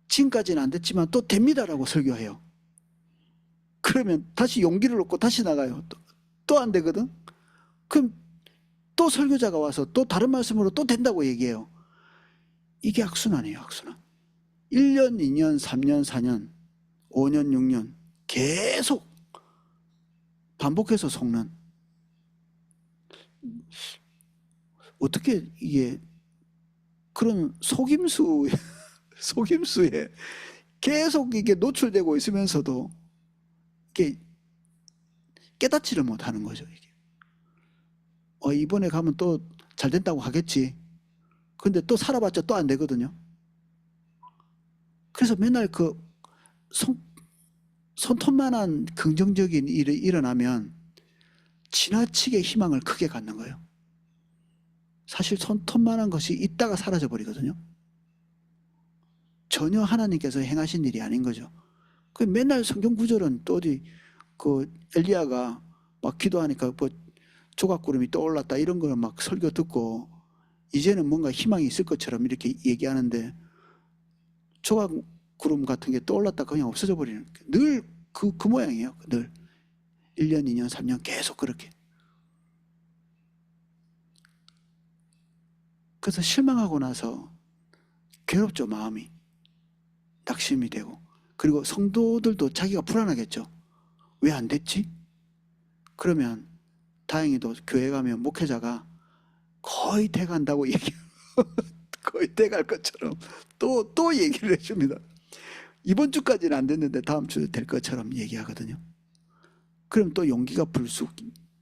지금까지는 안 됐지만 또 됩니다라고 설교해요. 그러면 다시 용기를 얻고 다시 나가요. 또 안 되거든. 그럼 또 설교자가 와서 또 다른 말씀으로 또 된다고 얘기해요. 이게 악순환이에요. 악순환. 1년, 2년, 3년, 4년, 5년, 6년 계속 반복해서 속는, 어떻게 이게 그런 속임수에 계속 이게 노출되고 있으면서도 이게 깨닫지를 못하는 거죠. 이게. 이번에 가면 또 잘 된다고 하겠지. 근데 또 살아봤자 또 안 되거든요. 그래서 맨날 그 손톱만한 긍정적인 일이 일어나면 지나치게 희망을 크게 갖는 거예요. 사실 손톱만한 것이 있다가 사라져 버리거든요. 전혀 하나님께서 행하신 일이 아닌 거죠. 그 맨날 성경 구절은 또 어디 그 엘리야가 막 기도하니까 뭐 조각구름이 떠올랐다 이런 걸 막 설교 듣고 이제는 뭔가 희망이 있을 것처럼 이렇게 얘기하는데 조각구름 같은 게 떠올랐다 그냥 없어져 버리는, 늘 그 모양이에요. 늘 1년, 2년, 3년 계속 그렇게. 그래서 실망하고 나서 괴롭죠. 마음이 낙심이 되고, 그리고 성도들도 자기가 불안하겠죠. 왜 안 됐지? 그러면 다행히도 교회 가면 목회자가 거의 돼간다고 거의 돼갈 것처럼 또 얘기를 해줍니다. 이번 주까지는 안 됐는데 다음 주에 될 것처럼 얘기하거든요. 그럼 또 용기가 불쑥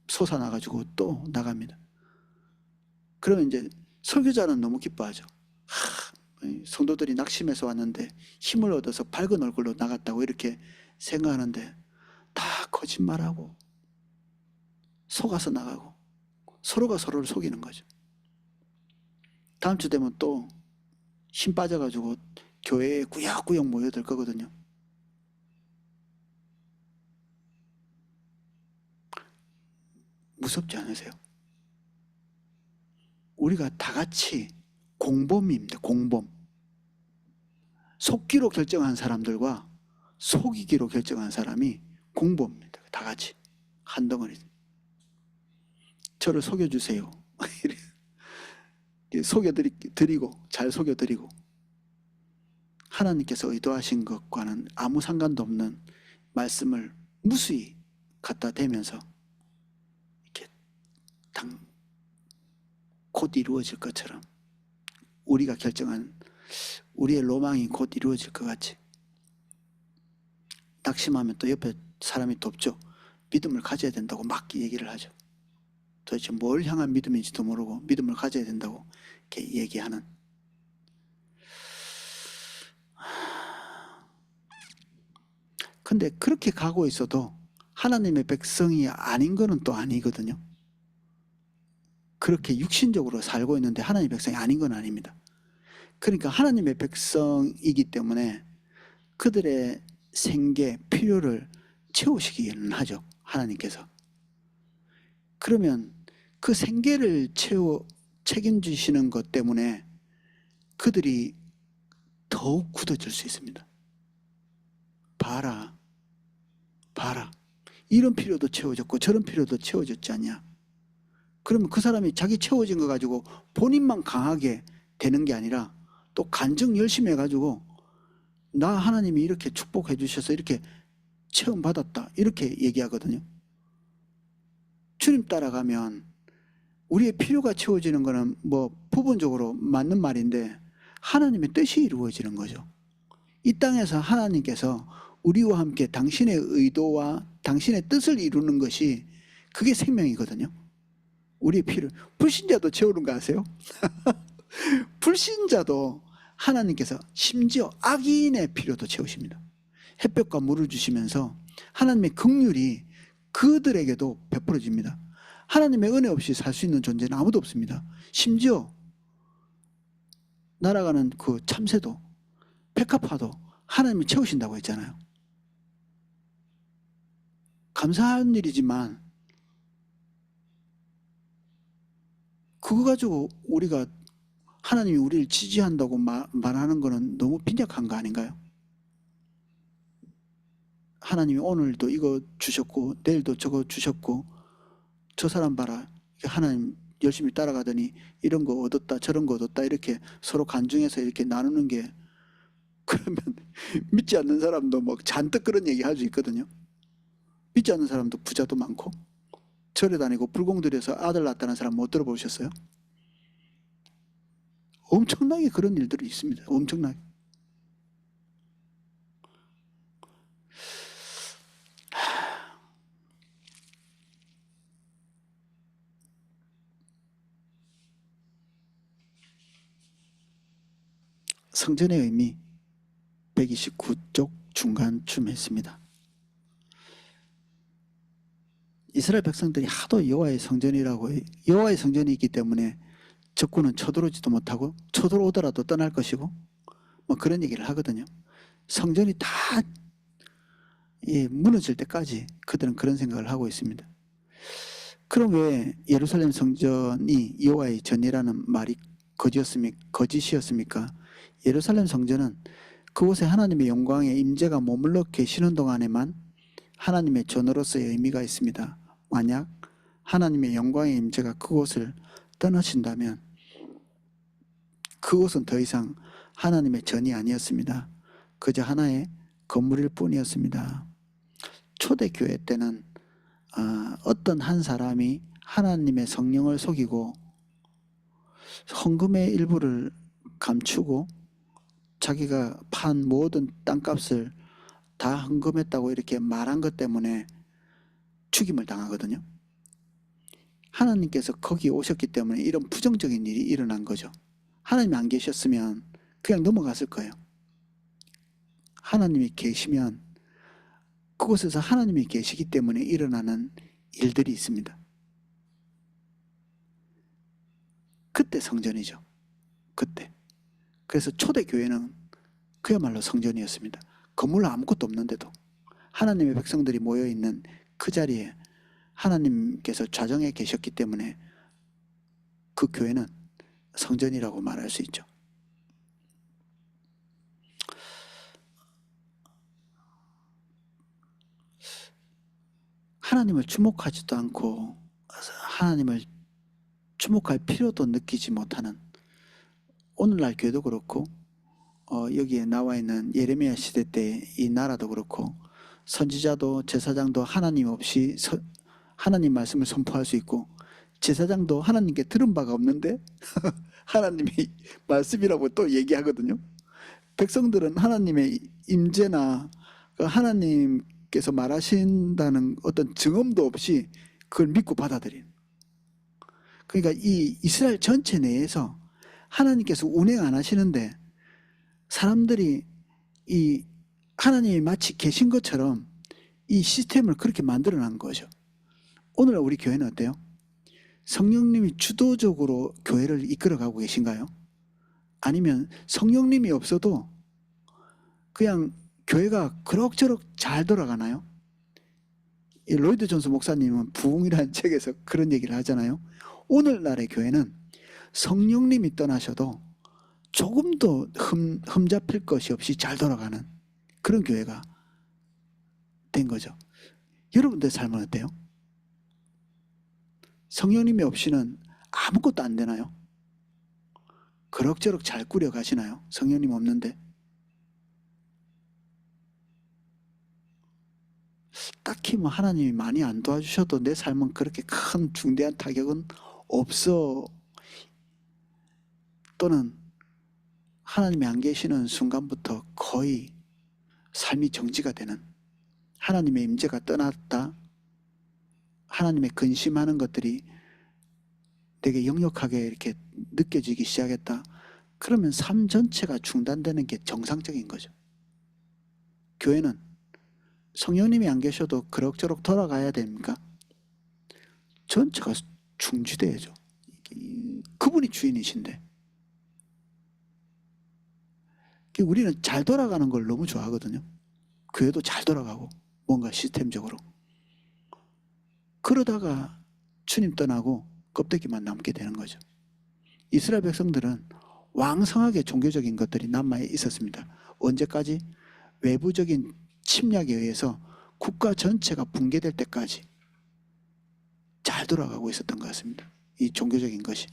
솟아나가지고 또 나갑니다. 그러면 이제 설교자는 너무 기뻐하죠. 성도들이 낙심해서 왔는데 힘을 얻어서 밝은 얼굴로 나갔다고 이렇게 생각하는데 다 거짓말하고 속아서 나가고 서로가 서로를 속이는 거죠. 다음 주 되면 또 힘 빠져가지고 교회에 구역구역 모여들 거거든요. 무섭지 않으세요? 우리가 다 같이 공범입니다. 공범. 속기로 결정한 사람들과 속이기로 결정한 사람이 공범입니다. 다 같이 한 덩어리. 저를 속여주세요. 속여드리고 잘 속여드리고, 하나님께서 의도하신 것과는 아무 상관도 없는 말씀을 무수히 갖다 대면서 이렇게 곧 이루어질 것처럼, 우리가 결정한 우리의 로망이 곧 이루어질 것 같이 낙심하면 또 옆에 사람이 돕죠. 믿음을 가져야 된다고 막 얘기를 하죠. 도대체 뭘 향한 믿음인지도 모르고 믿음을 가져야 된다고 이렇게 얘기하는. 근데 그렇게 가고 있어도 하나님의 백성이 아닌 거는 또 아니거든요. 그렇게 육신적으로 살고 있는데 하나님의 백성이 아닌 건 아닙니다. 그러니까 하나님의 백성이기 때문에 그들의 생계, 필요를 채우시기는 하죠. 하나님께서. 그러면 그 생계를 책임지시는 것 때문에 그들이 더욱 굳어질 수 있습니다. 봐라. 이런 필요도 채워졌고 저런 필요도 채워졌지 않냐. 그러면 그 사람이 자기 채워진 거 가지고 본인만 강하게 되는 게 아니라 또 간증 열심히 해가지고 나 하나님이 이렇게 축복해 주셔서 이렇게 체험받았다 이렇게 얘기하거든요. 주님 따라가면 우리의 필요가 채워지는 거는 뭐 부분적으로 맞는 말인데 하나님의 뜻이 이루어지는 거죠. 이 땅에서 하나님께서 우리와 함께 당신의 의도와 당신의 뜻을 이루는 것이 그게 생명이거든요. 우리의 필요. 불신자도 채우는 거 아세요? 불신자도 하나님께서 심지어 악인의 필요도 채우십니다. 햇볕과 물을 주시면서 하나님의 긍휼이 그들에게도 베풀어집니다. 하나님의 은혜 없이 살 수 있는 존재는 아무도 없습니다. 심지어 날아가는 그 참새도 백합화도 하나님이 채우신다고 했잖아요. 감사한 일이지만 그거 가지고 우리가 하나님이 우리를 지지한다고 말하는 거는 너무 빈약한 거 아닌가요? 하나님이 오늘도 이거 주셨고 내일도 저거 주셨고 저 사람 봐라 하나님 열심히 따라가더니 이런 거 얻었다 저런 거 얻었다 이렇게 서로 간증해서 이렇게 나누는 게, 그러면 믿지 않는 사람도 뭐 잔뜩 그런 얘기 할 수 있거든요. 믿지 않는 사람도 부자도 많고, 절에 다니고 불공 들여서 아들 낳았다는 사람 못 들어보셨어요? 엄청나게 그런 일들이 있습니다. 엄청나게. 성전의 의미 129쪽 중간쯤 했습니다. 이스라엘 백성들이 하도 여호와의 성전이라고, 여호와의 성전이 있기 때문에 적군은 쳐들어오지도 못하고 쳐들어오더라도 떠날 것이고 뭐 그런 얘기를 하거든요. 성전이 다 무너질 때까지 그들은 그런 생각을 하고 있습니다. 그럼 왜 예루살렘 성전이 여호와의 전이라는 말이 거짓이었습니까? 예루살렘 성전은 그곳에 하나님의 영광의 임재가 머물러 계시는 동안에만 하나님의 전으로서의 의미가 있습니다. 만약 하나님의 영광의 임재가 그곳을 떠나신다면 그곳은 더 이상 하나님의 전이 아니었습니다. 그저 하나의 건물일 뿐이었습니다. 초대교회 때는 어떤 한 사람이 하나님의 성령을 속이고 헌금의 일부를 감추고 자기가 판 모든 땅값을 다 헌금했다고 이렇게 말한 것 때문에 죽임을 당하거든요. 하나님께서 거기 오셨기 때문에 이런 부정적인 일이 일어난 거죠. 하나님이 안 계셨으면 그냥 넘어갔을 거예요. 하나님이 계시면 그곳에서 하나님이 계시기 때문에 일어나는 일들이 있습니다. 그때 성전이죠. 그때. 그래서 초대교회는 그야말로 성전이었습니다. 건물 아무것도 없는데도 하나님의 백성들이 모여있는 그 자리에 하나님께서 좌정에 계셨기 때문에 그 교회는 성전이라고 말할 수 있죠. 하나님을 주목하지도 않고 하나님을 주목할 필요도 느끼지 못하는 오늘날 교회도 그렇고 여기에 나와 있는 예레미야 시대 때 이 나라도 그렇고 선지자도 제사장도 하나님 없이 하나님 말씀을 선포할 수 있고 제사장도 하나님께 들은 바가 없는데 하나님의 말씀이라고 또 얘기하거든요. 백성들은 하나님의 임재나 하나님께서 말하신다는 어떤 증언도 없이 그걸 믿고 받아들인. 그러니까 이 이스라엘 전체 내에서 하나님께서 운행 안 하시는데 사람들이 이 하나님이 마치 계신 것처럼 이 시스템을 그렇게 만들어 놓은 거죠. 오늘 우리 교회는 어때요? 성령님이 주도적으로 교회를 이끌어가고 계신가요? 아니면 성령님이 없어도 그냥 교회가 그럭저럭 잘 돌아가나요? 로이드 존스 목사님은 부흥이라는 책에서 그런 얘기를 하잖아요. 오늘날의 교회는 성령님이 떠나셔도 조금도 흠잡힐 것이 없이 잘 돌아가는 그런 교회가 된 거죠. 여러분들 삶은 어때요? 성령님이 없이는 아무것도 안 되나요? 그럭저럭 잘 꾸려가시나요? 성령님 없는데? 딱히 뭐 하나님이 많이 안 도와주셔도 내 삶은 그렇게 큰 중대한 타격은 없어. 또는 하나님이 안 계시는 순간부터 거의 삶이 정지가 되는, 하나님의 임재가 떠났다, 하나님의 근심하는 것들이 되게 역력하게 이렇게 느껴지기 시작했다. 그러면 삶 전체가 중단되는 게 정상적인 거죠. 교회는 성령님이 안 계셔도 그럭저럭 돌아가야 됩니까? 전체가 중지돼야죠. 그분이 주인이신데. 우리는 잘 돌아가는 걸 너무 좋아하거든요. 교회도 잘 돌아가고 뭔가 시스템적으로. 그러다가 주님 떠나고 껍데기만 남게 되는 거죠. 이스라엘 백성들은 왕성하게 종교적인 것들이 남아 있었습니다. 언제까지? 외부적인 침략에 의해서 국가 전체가 붕괴될 때까지 잘 돌아가고 있었던 것 같습니다. 이 종교적인 것이.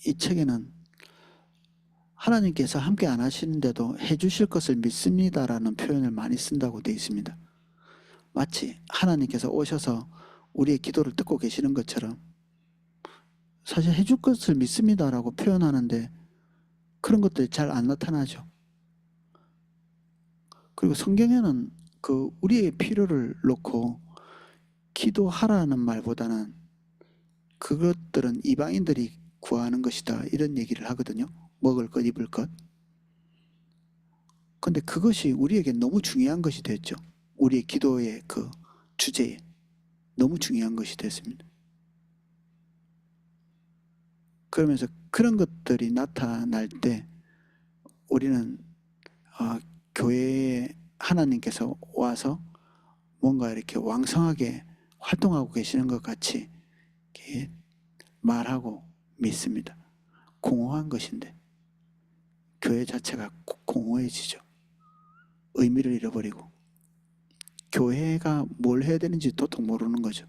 이 책에는 하나님께서 함께 안 하시는데도 해주실 것을 믿습니다라는 표현을 많이 쓴다고 되어 있습니다. 마치 하나님께서 오셔서 우리의 기도를 듣고 계시는 것처럼 사실 해줄 것을 믿습니다라고 표현하는데 그런 것들이 잘 안 나타나죠. 그리고 성경에는 그 우리의 필요를 놓고 기도하라는 말보다는 그것들은 이방인들이 구하는 것이다 이런 얘기를 하거든요. 먹을 것 입을 것. 근데 그것이 우리에게 너무 중요한 것이 됐죠. 우리의 기도의 그 주제에 너무 중요한 것이 됐습니다. 그러면서 그런 것들이 나타날 때 우리는 교회에 하나님께서 와서 뭔가 이렇게 왕성하게 활동하고 계시는 것 같이 이렇게 말하고 믿습니다. 공허한 것인데 교회 자체가 공허해지죠. 의미를 잃어버리고 교회가 뭘 해야 되는지 도통 모르는 거죠.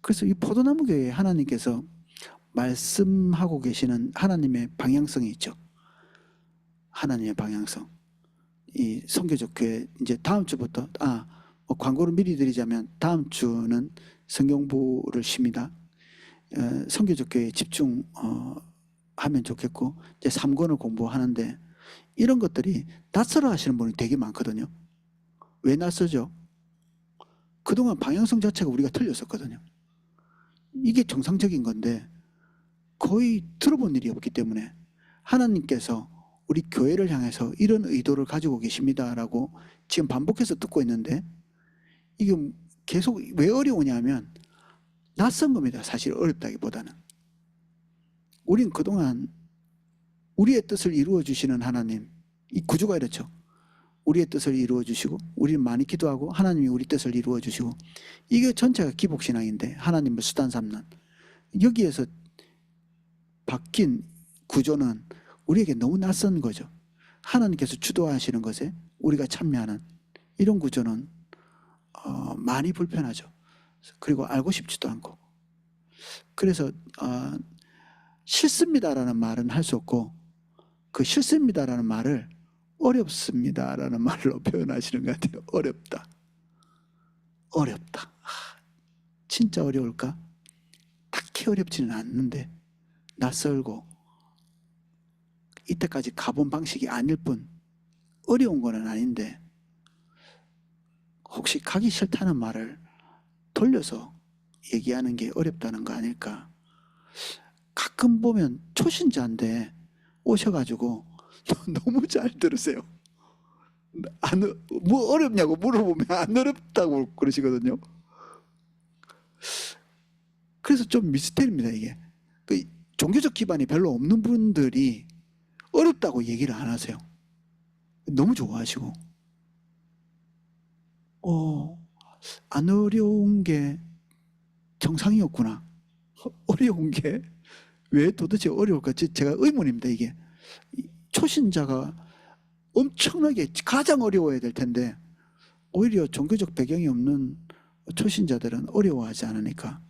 그래서 이 포도나무 교회에 하나님께서 말씀하고 계시는 하나님의 방향성이 있죠. 하나님의 방향성. 이 선교적 교회 이제 다음 주부터 광고를 미리 드리자면 다음 주는 성경부를 쉽니다. 선교적 교회에 집중하면 좋겠고 이제 3권을 공부하는데 이런 것들이 낯설어 하시는 분이 되게 많거든요. 왜 낯설죠? 그동안 방향성 자체가 우리가 틀렸었거든요. 이게 정상적인 건데 거의 들어본 일이 없기 때문에 하나님께서 우리 교회를 향해서 이런 의도를 가지고 계십니다라고 지금 반복해서 듣고 있는데 이게 계속 왜 어려우냐면 낯선 겁니다. 사실 어렵다기보다는. 우린 그동안 우리의 뜻을 이루어 주시는 하나님, 이 구조가 이렇죠. 우리의 뜻을 이루어 주시고 우리는 많이 기도하고 하나님이 우리 뜻을 이루어 주시고 이게 전체가 기복신앙인데 하나님을 수단 삼는 여기에서 바뀐 구조는 우리에게 너무 낯선 거죠. 하나님께서 주도하시는 것에 우리가 참여하는 이런 구조는 많이 불편하죠. 그리고 알고 싶지도 않고. 그래서 싫습니다라는 말은 할 수 없고 그 싫습니다라는 말을 어렵습니다라는 말로 표현하시는 것 같아요. 어렵다. 어렵다. 진짜 어려울까? 딱히 어렵지는 않는데 낯설고 이때까지 가본 방식이 아닐 뿐 어려운 건 아닌데 혹시 가기 싫다는 말을 돌려서 얘기하는 게 어렵다는 거 아닐까? 가끔 보면 초신자인데 오셔가지고 너무 잘 들으세요. 뭐 어렵냐고 물어보면 안 어렵다고 그러시거든요. 그래서 좀 미스테리입니다 이게. 그 종교적 기반이 별로 없는 분들이 어렵다고 얘기를 안 하세요. 너무 좋아하시고 안 어려운 게 정상이었구나. 어려운 게 왜 도대체 어려울까? 제가 의문입니다 이게. 초신자가 엄청나게 가장 어려워야 될 텐데 오히려 종교적 배경이 없는 초신자들은 어려워하지 않으니까.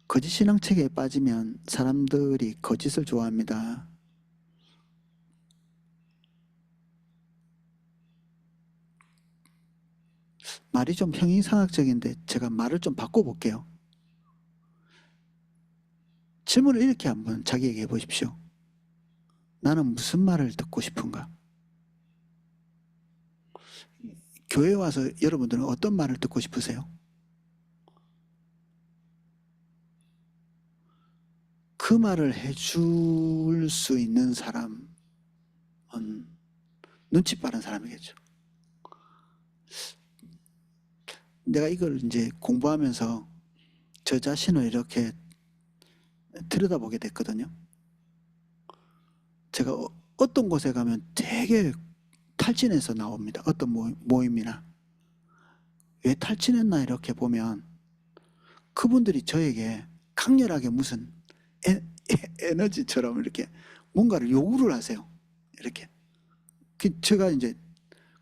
거짓 신앙책에 빠지면 사람들이 거짓을 좋아합니다. 말이 좀 형이상학적인데 제가 말을 좀 바꿔볼게요. 질문을 이렇게 한번 자기에게 해보십시오. 나는 무슨 말을 듣고 싶은가? 교회 와서 여러분들은 어떤 말을 듣고 싶으세요? 그 말을 해줄 수 있는 사람은 눈치 빠른 사람이겠죠. 내가 이걸 이제 공부하면서 저 자신을 이렇게 들여다보게 됐거든요. 제가 어떤 곳에 가면 되게 탈진해서 나옵니다. 어떤 모임이나. 왜 탈진했나 이렇게 보면 그분들이 저에게 강렬하게 무슨 에너지처럼 이렇게 뭔가를 요구를 하세요. 이렇게. 제가 이제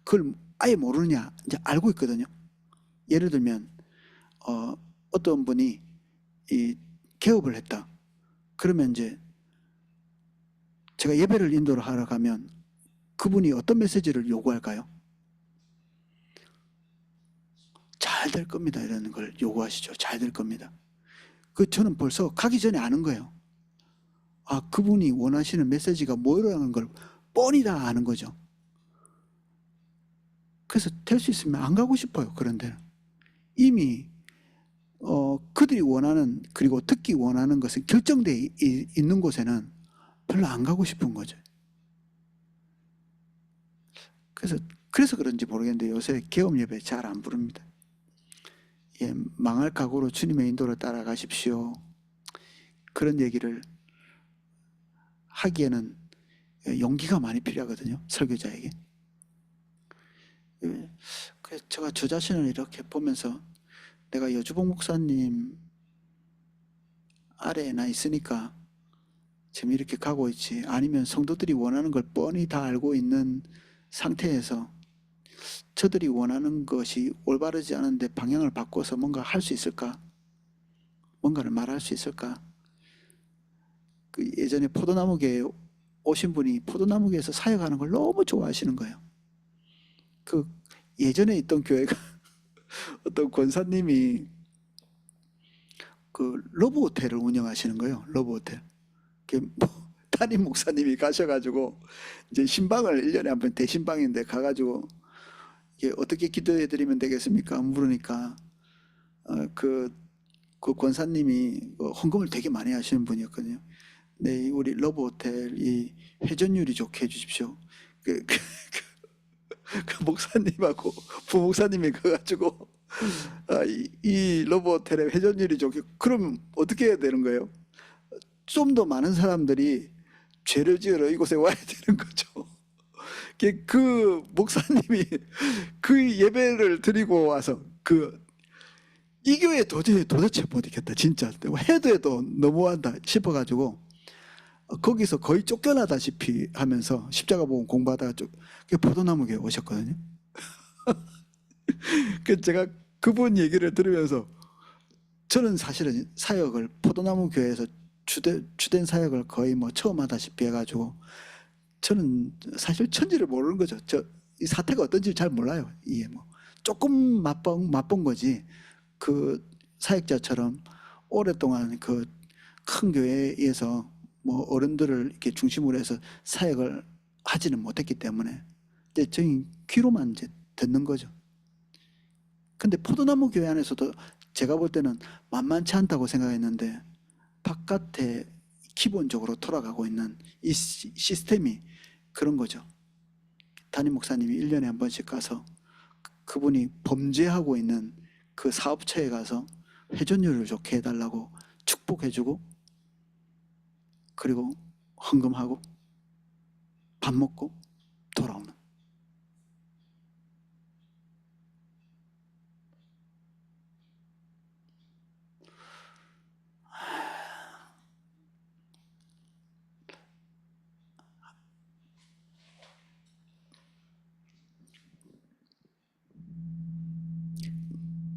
그걸 아예 모르느냐 이제 알고 있거든요. 예를 들면 어떤 분이 이 개업을 했다. 그러면 이제 제가 예배를 인도를 하러 가면 그분이 어떤 메시지를 요구할까요? 잘 될 겁니다. 이런 걸 요구하시죠. 잘 될 겁니다. 저는 벌써 가기 전에 아는 거예요. 아, 그분이 원하시는 메시지가 뭐라는 걸 뻔히 다 아는 거죠. 그래서 될 수 있으면 안 가고 싶어요. 그런 데는. 이미 그들이 원하는, 그리고 듣기 원하는 것은 결정되어 있는 곳에는 별로 안 가고 싶은 거죠. 그래서 그런지 모르겠는데 요새 개업 예배 잘 안 부릅니다. 예, 망할 각오로 주님의 인도를 따라가십시오. 그런 얘기를 하기에는 용기가 많이 필요하거든요. 설교자에게. 예, 그래서 제가 저 자신을 이렇게 보면서 내가 여주봉 목사님 아래에 나 있으니까 지금 이렇게 가고 있지, 아니면 성도들이 원하는 걸 뻔히 다 알고 있는 상태에서 저들이 원하는 것이 올바르지 않은데 방향을 바꿔서 뭔가 할 수 있을까? 뭔가를 말할 수 있을까? 그 예전에 포도나무교에 오신 분이 포도나무교에서 사역하는 걸 너무 좋아하시는 거예요. 그 예전에 있던 교회가 어떤 권사님이 그 러브 호텔을 운영하시는 거예요. 러브 호텔. 담임 목사님이 가셔가지고 이제 신방을 1년에 한 번 대신방인데 가가지고 이게 어떻게 기도해드리면 되겠습니까? 물으니까 그 권사님이 헌금을 되게 많이 하시는 분이었거든요. 네, 우리 러브 호텔이 회전율이 좋게 해주십시오. 그 목사님하고 부목사님이 가가지고 이 러브 호텔의 회전율이 좋게, 그럼 어떻게 해야 되는 거예요? 좀 더 많은 사람들이 죄를 지으러 이곳에 와야 되는 거죠. 그 목사님이 그 예배를 드리고 와서 이 교회 도대체 못 있겠다 진짜, 해도 너무한다 싶어가지고 거기서 거의 쫓겨나다시피 하면서 십자가 복음 공부하다가 포도나무 교회 오셨거든요. 제가 그분 얘기를 들으면서 저는 사실은 사역을 포도나무 교회에서 주된 사역을 거의 뭐 처음 하다시피 해가지고 저는 사실 천지를 모르는 거죠. 이 사태가 어떤지 잘 몰라요. 이게 뭐 조금 맛본 거지. 그 사역자처럼 오랫동안 그 큰 교회에서 뭐 어른들을 이렇게 중심으로 해서 사역을 하지는 못했기 때문에 이제 저희 귀로만 이제 듣는 거죠. 근데 포도나무 교회 안에서도 제가 볼 때는 만만치 않다고 생각했는데 바깥에 기본적으로 돌아가고 있는 이 시스템이 그런 거죠. 담임 목사님이 1년에 한 번씩 가서 그분이 범죄하고 있는 그 사업처에 가서 회전율을 좋게 해달라고 축복해주고, 그리고 헌금하고 밥 먹고 돌아오는.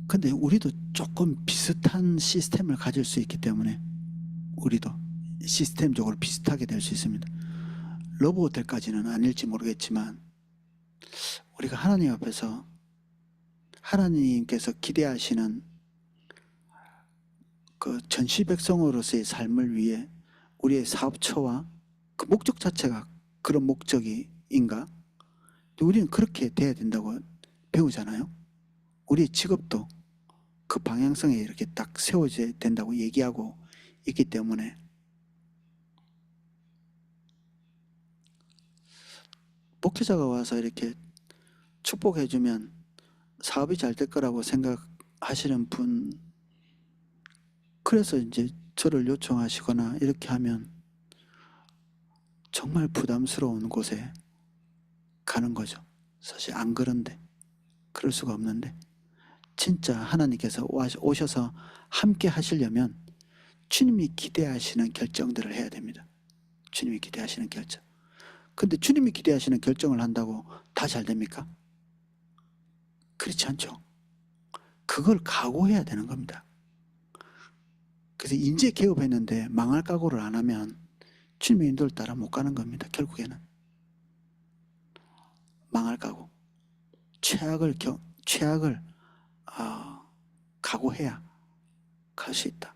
근데 우리도 조금 비슷한 시스템을 가질 수 있기 때문에 우리도 시스템적으로 비슷하게 될 수 있습니다. 러브 호텔까지는 아닐지 모르겠지만 우리가 하나님 앞에서 하나님께서 기대하시는 그 전시 백성으로서의 삶을 위해 우리의 사업처와 그 목적 자체가 그런 목적인가? 우리는 그렇게 돼야 된다고 배우잖아요. 우리의 직업도 그 방향성에 이렇게 딱 세워져야 된다고 얘기하고 있기 때문에 목회자가 와서 이렇게 축복해주면 사업이 잘 될 거라고 생각하시는 분, 그래서 이제 저를 요청하시거나 이렇게 하면 정말 부담스러운 곳에 가는 거죠. 사실 안 그런데, 그럴 수가 없는데, 진짜 하나님께서 오셔서 함께 하시려면 주님이 기대하시는 결정들을 해야 됩니다. 주님이 기대하시는 결정. 근데 주님이 기대하시는 결정을 한다고 다 잘 됩니까? 그렇지 않죠. 그걸 각오해야 되는 겁니다. 그래서 인재 개업했는데 망할 각오를 안 하면 주님의 인도를 따라 못 가는 겁니다. 결국에는 망할 각오, 최악을 각오해야 갈 수 있다.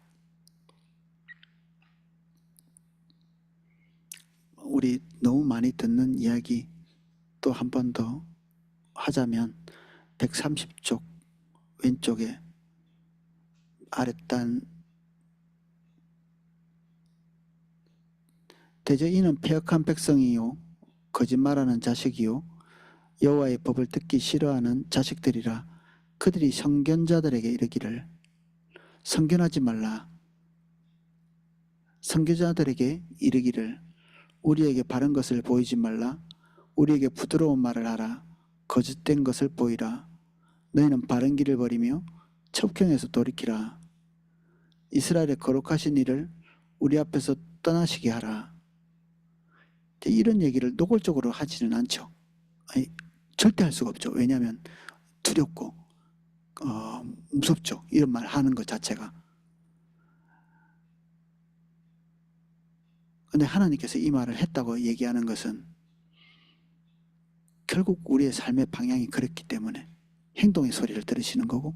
우리 너무 많이 듣는 이야기 또 한 번 더 하자면 130쪽 왼쪽에 아랫단 대저 이는 패역한 백성이요 거짓말하는 자식이요 여호와의 법을 듣기 싫어하는 자식들이라. 그들이 선견자들에게 이르기를 선견하지 말라. 선교자들에게 이르기를 우리에게 바른 것을 보이지 말라. 우리에게 부드러운 말을 하라. 거짓된 것을 보이라. 너희는 바른 길을 버리며 첩경에서 돌이키라. 이스라엘의 거룩하신 이를 우리 앞에서 떠나시게 하라. 이런 얘기를 노골적으로 하지는 않죠. 아니, 절대 할 수가 없죠. 왜냐하면 두렵고 무섭죠. 이런 말 하는 것 자체가. 근데 하나님께서 이 말을 했다고 얘기하는 것은 결국 우리의 삶의 방향이 그렇기 때문에 행동의 소리를 들으시는 거고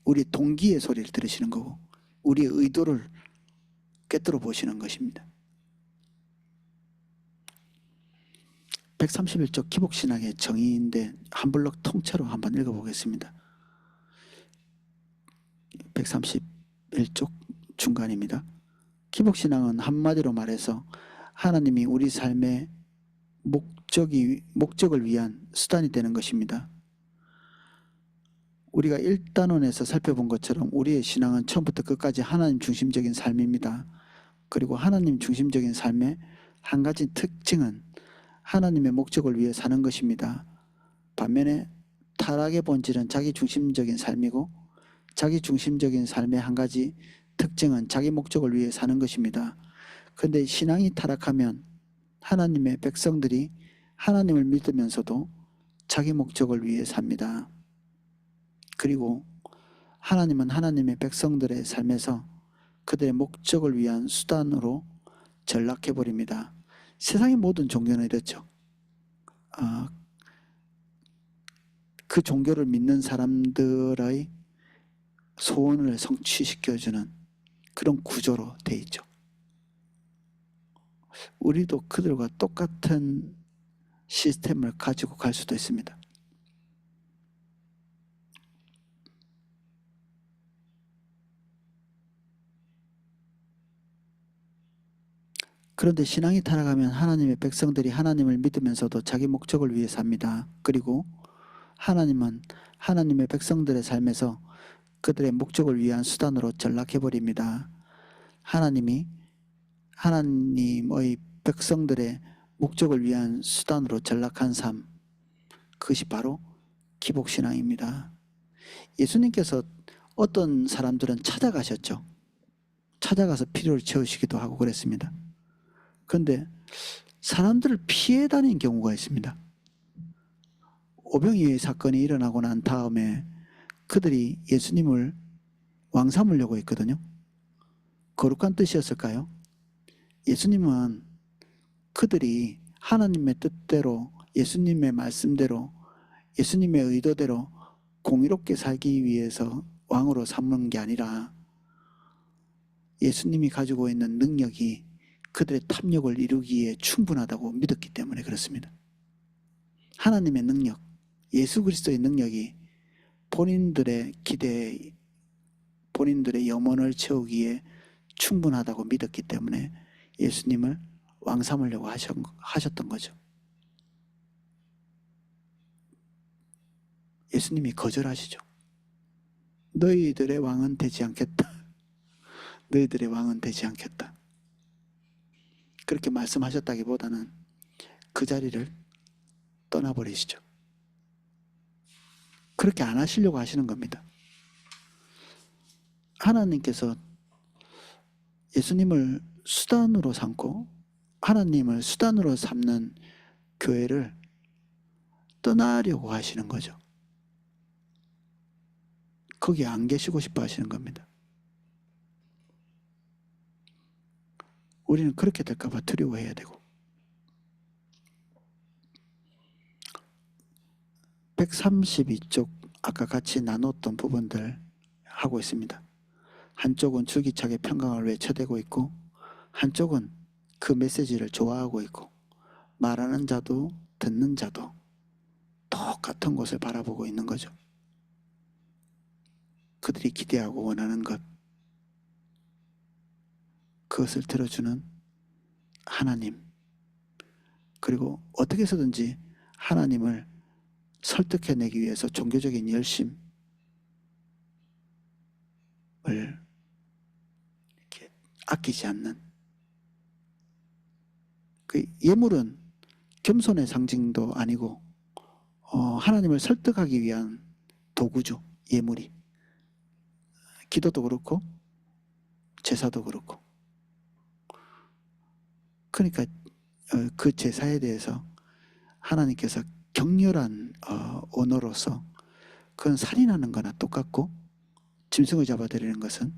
우리의 동기의 소리를 들으시는 거고 우리의 의도를 꿰뚫어 보시는 것입니다. 131쪽 기복신앙의 정의인데 한 블록 통째로 한번 읽어보겠습니다. 131쪽 중간입니다. 기복신앙은 한마디로 말해서 하나님이 우리 삶의 목적을 위한 수단이 되는 것입니다. 우리가 1단원에서 살펴본 것처럼 우리의 신앙은 처음부터 끝까지 하나님 중심적인 삶입니다. 그리고 하나님 중심적인 삶의 한 가지 특징은 하나님의 목적을 위해 사는 것입니다. 반면에 타락의 본질은 자기 중심적인 삶이고 자기 중심적인 삶의 한 가지 특징은 자기 목적을 위해 사는 것입니다. 그런데 신앙이 타락하면 하나님의 백성들이 하나님을 믿으면서도 자기 목적을 위해 삽니다. 그리고 하나님은 하나님의 백성들의 삶에서 그들의 목적을 위한 수단으로 전락해버립니다. 세상의 모든 종교는 이렇죠. 그 종교를 믿는 사람들의 소원을 성취시켜주는 그런 구조로 돼 있죠. 우리도 그들과 똑같은 시스템을 가지고 갈 수도 있습니다. 그런데 신앙이 타락하면 하나님의 백성들이 하나님을 믿으면서도 자기 목적을 위해 삽니다. 그리고 하나님은 하나님의 백성들의 삶에서 그들의 목적을 위한 수단으로 전락해버립니다. 하나님이 하나님의 백성들의 목적을 위한 수단으로 전락한 삶, 그것이 바로 기복신앙입니다. 예수님께서 어떤 사람들은 찾아가셨죠. 찾아가서 필요를 채우시기도 하고 그랬습니다. 그런데 사람들을 피해 다닌 경우가 있습니다. 오병이의 사건이 일어나고 난 다음에 그들이 예수님을 왕 삼으려고 했거든요. 거룩한 뜻이었을까요? 예수님은 그들이 하나님의 뜻대로 예수님의 말씀대로 예수님의 의도대로 공의롭게 살기 위해서 왕으로 삼는 게 아니라 예수님이 가지고 있는 능력이 그들의 탐욕을 이루기에 충분하다고 믿었기 때문에 그렇습니다. 하나님의 능력, 예수 그리스도의 능력이 본인들의 기대에 본인들의 염원을 채우기에 충분하다고 믿었기 때문에 예수님을 왕 삼으려고 하셨던 거죠. 예수님이 거절하시죠. 너희들의 왕은 되지 않겠다. 너희들의 왕은 되지 않겠다. 그렇게 말씀하셨다기보다는 그 자리를 떠나버리시죠. 그렇게 안 하시려고 하시는 겁니다. 하나님께서 예수님을 수단으로 삼고 하나님을 수단으로 삼는 교회를 떠나려고 하시는 거죠. 거기에 안 계시고 싶어 하시는 겁니다. 우리는 그렇게 될까 봐 두려워해야 되고. 132쪽 아까 같이 나눴던 부분들 하고 있습니다. 한쪽은 줄기차게 평강을 외쳐대고 있고 한쪽은 그 메시지를 좋아하고 있고 말하는 자도 듣는 자도 똑같은 곳을 바라보고 있는 거죠. 그들이 기대하고 원하는 것, 그것을 들어주는 하나님, 그리고 어떻게 해서든지 하나님을 설득해내기 위해서 종교적인 열심을 이렇게 아끼지 않는, 그 예물은 겸손의 상징도 아니고 하나님을 설득하기 위한 도구죠. 예물이. 기도도 그렇고 제사도 그렇고. 그러니까 그 제사에 대해서 하나님께서 격렬한 언어로서 그건 살인하는 거나 똑같고 짐승을 잡아들이는 것은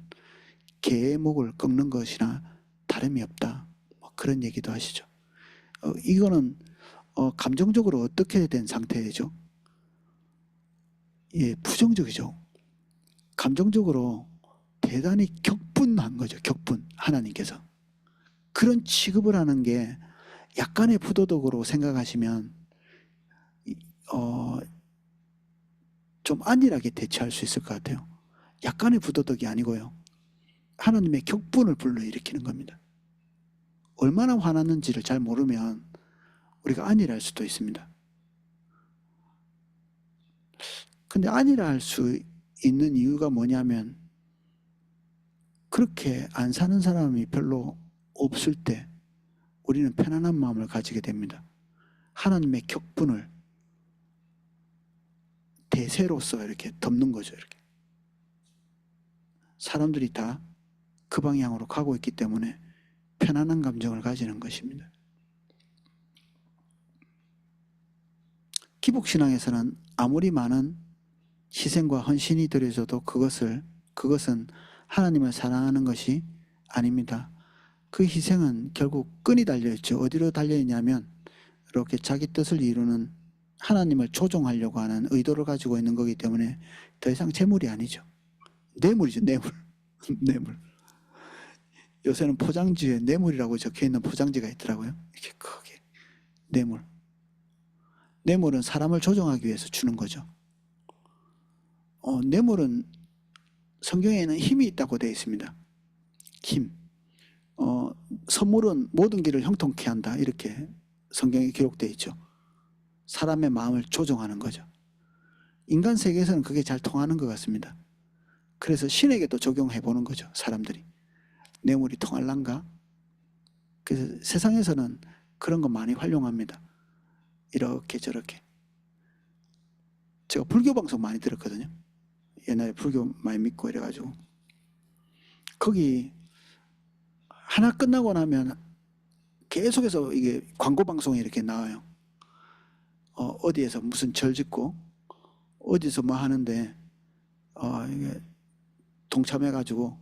개의 목을 꺾는 것이나 다름이 없다. 뭐 그런 얘기도 하시죠. 이거는 감정적으로 어떻게 된 상태죠? 예, 부정적이죠. 감정적으로 대단히 격분한 거죠. 격분. 하나님께서. 그런 취급을 하는 게 약간의 부도덕으로 생각하시면 좀 안일하게 대처할 수 있을 것 같아요. 약간의 부도덕이 아니고요. 하나님의 격분을 불러일으키는 겁니다. 얼마나 화났는지를 잘 모르면 우리가 안일할 수도 있습니다. 근데 안일할 수 있는 이유가 뭐냐면 그렇게 안 사는 사람이 별로 없을 때 우리는 편안한 마음을 가지게 됩니다. 하나님의 격분을 대세로서 이렇게 덮는 거죠. 이렇게. 사람들이 다 그 방향으로 가고 있기 때문에 편안한 감정을 가지는 것입니다. 기복신앙에서는 아무리 많은 희생과 헌신이 드려져도 그것은 하나님을 사랑하는 것이 아닙니다. 그 희생은 결국 끈이 달려있죠. 어디로 달려있냐면 이렇게 자기 뜻을 이루는 하나님을 조종하려고 하는 의도를 가지고 있는 거기 때문에 더 이상 재물이 아니죠. 뇌물이죠. 뇌물. 뇌물. 요새는 포장지에 뇌물이라고 적혀있는 포장지가 있더라고요. 이렇게 크게. 뇌물. 뇌물은 사람을 조종하기 위해서 주는 거죠. 뇌물은 성경에는 힘이 있다고 되어 있습니다. 힘. 선물은 모든 길을 형통케 한다. 이렇게 성경에 기록되어 있죠. 사람의 마음을 조종하는 거죠. 인간 세계에서는 그게 잘 통하는 것 같습니다. 그래서 신에게도 적용해 보는 거죠. 사람들이. 뇌물이 통할란가? 그래서 세상에서는 그런 거 많이 활용합니다. 이렇게 저렇게. 제가 불교 방송 많이 들었거든요. 옛날에 불교 많이 믿고 이래가지고. 거기 하나 끝나고 나면 계속해서 이게 광고 방송이 이렇게 나와요. 어디에서 무슨 절 짓고 어디서 뭐 하는데 이게 동참해가지고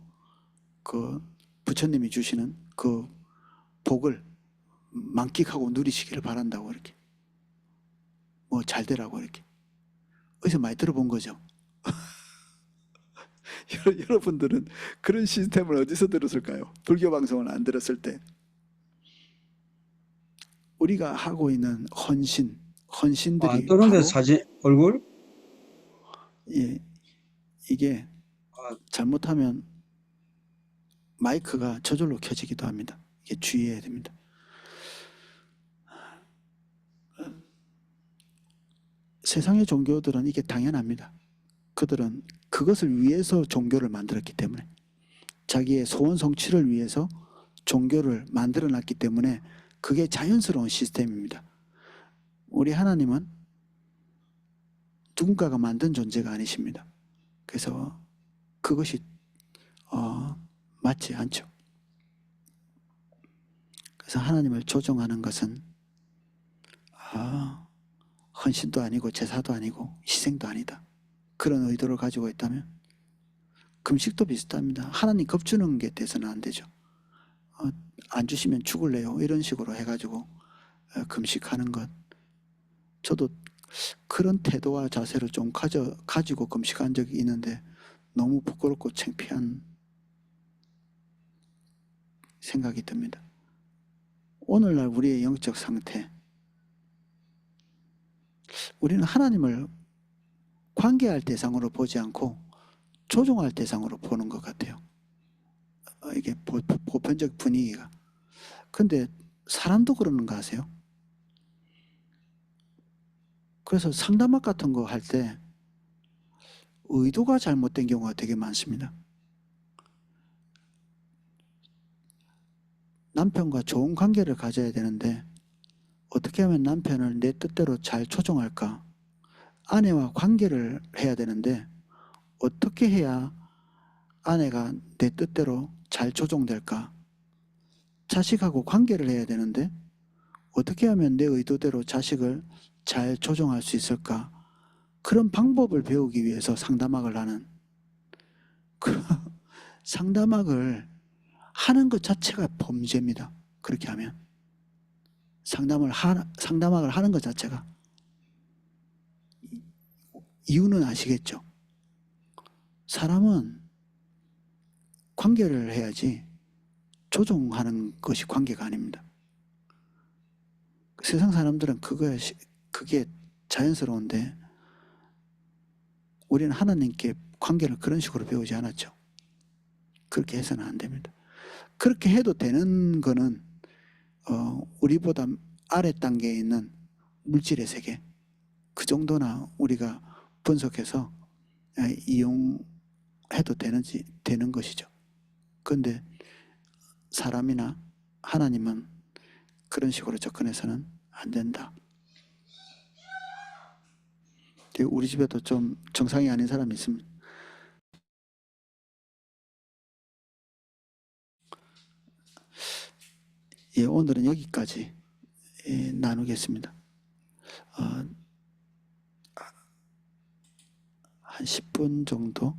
그 부처님이 주시는 그 복을 만끽하고 누리시기를 바란다고 이렇게 뭐 잘 되라고 이렇게 어디서 많이 들어본 거죠. 여러분들은 그런 시스템을 어디서 들었을까요? 불교 방송을 안 들었을 때. 우리가 하고 있는 헌신들이 뜨는데 바로 사진 얼굴? 예, 이게 잘못하면 마이크가 저절로 켜지기도 합니다. 이게 주의해야 됩니다. 세상의 종교들은 이게 당연합니다. 그들은 그것을 위해서 종교를 만들었기 때문에 자기의 소원 성취를 위해서 종교를 만들어놨기 때문에 그게 자연스러운 시스템입니다. 우리 하나님은 누군가가 만든 존재가 아니십니다. 그래서 그것이 맞지 않죠. 그래서 하나님을 조종하는 것은 헌신도 아니고 제사도 아니고 희생도 아니다. 그런 의도를 가지고 있다면 금식도 비슷합니다. 하나님 겁주는 게 돼서는 안 되죠. 안 주시면 죽을래요. 이런 식으로 해가지고 금식하는 것. 저도 그런 태도와 자세를 좀 가지고 금식한 적이 있는데 너무 부끄럽고 창피한 생각이 듭니다. 오늘날 우리의 영적 상태, 우리는 하나님을 관계할 대상으로 보지 않고 조종할 대상으로 보는 것 같아요. 이게 보편적 분위기가. 근데 사람도 그러는 거 아세요? 그래서 상담학 같은 거 할 때 의도가 잘못된 경우가 되게 많습니다. 남편과 좋은 관계를 가져야 되는데 어떻게 하면 남편을 내 뜻대로 잘 조종할까? 아내와 관계를 해야 되는데 어떻게 해야 아내가 내 뜻대로 잘 조종될까? 자식하고 관계를 해야 되는데 어떻게 하면 내 의도대로 자식을 잘 조종할 수 있을까? 그런 방법을 배우기 위해서 상담학을 하는, 상담학을 하는 것 자체가 범죄입니다. 그렇게 하면 상담학을 하는 것 자체가. 이유는 아시겠죠? 사람은 관계를 해야지 조종하는 것이 관계가 아닙니다. 세상 사람들은 그게 자연스러운데 우리는 하나님께 관계를 그런 식으로 배우지 않았죠. 그렇게 해서는 안 됩니다. 그렇게 해도 되는 거는 우리보다 아래 단계에 있는 물질의 세계, 그 정도나 우리가 분석해서 이용해도 되는 것이죠. 그런데 사람이나 하나님은 그런 식으로 접근해서는 안 된다. 우리 집에도 좀 정상이 아닌 사람이 있습니다. 예, 오늘은 여기까지 나누겠습니다. 한 10분 정도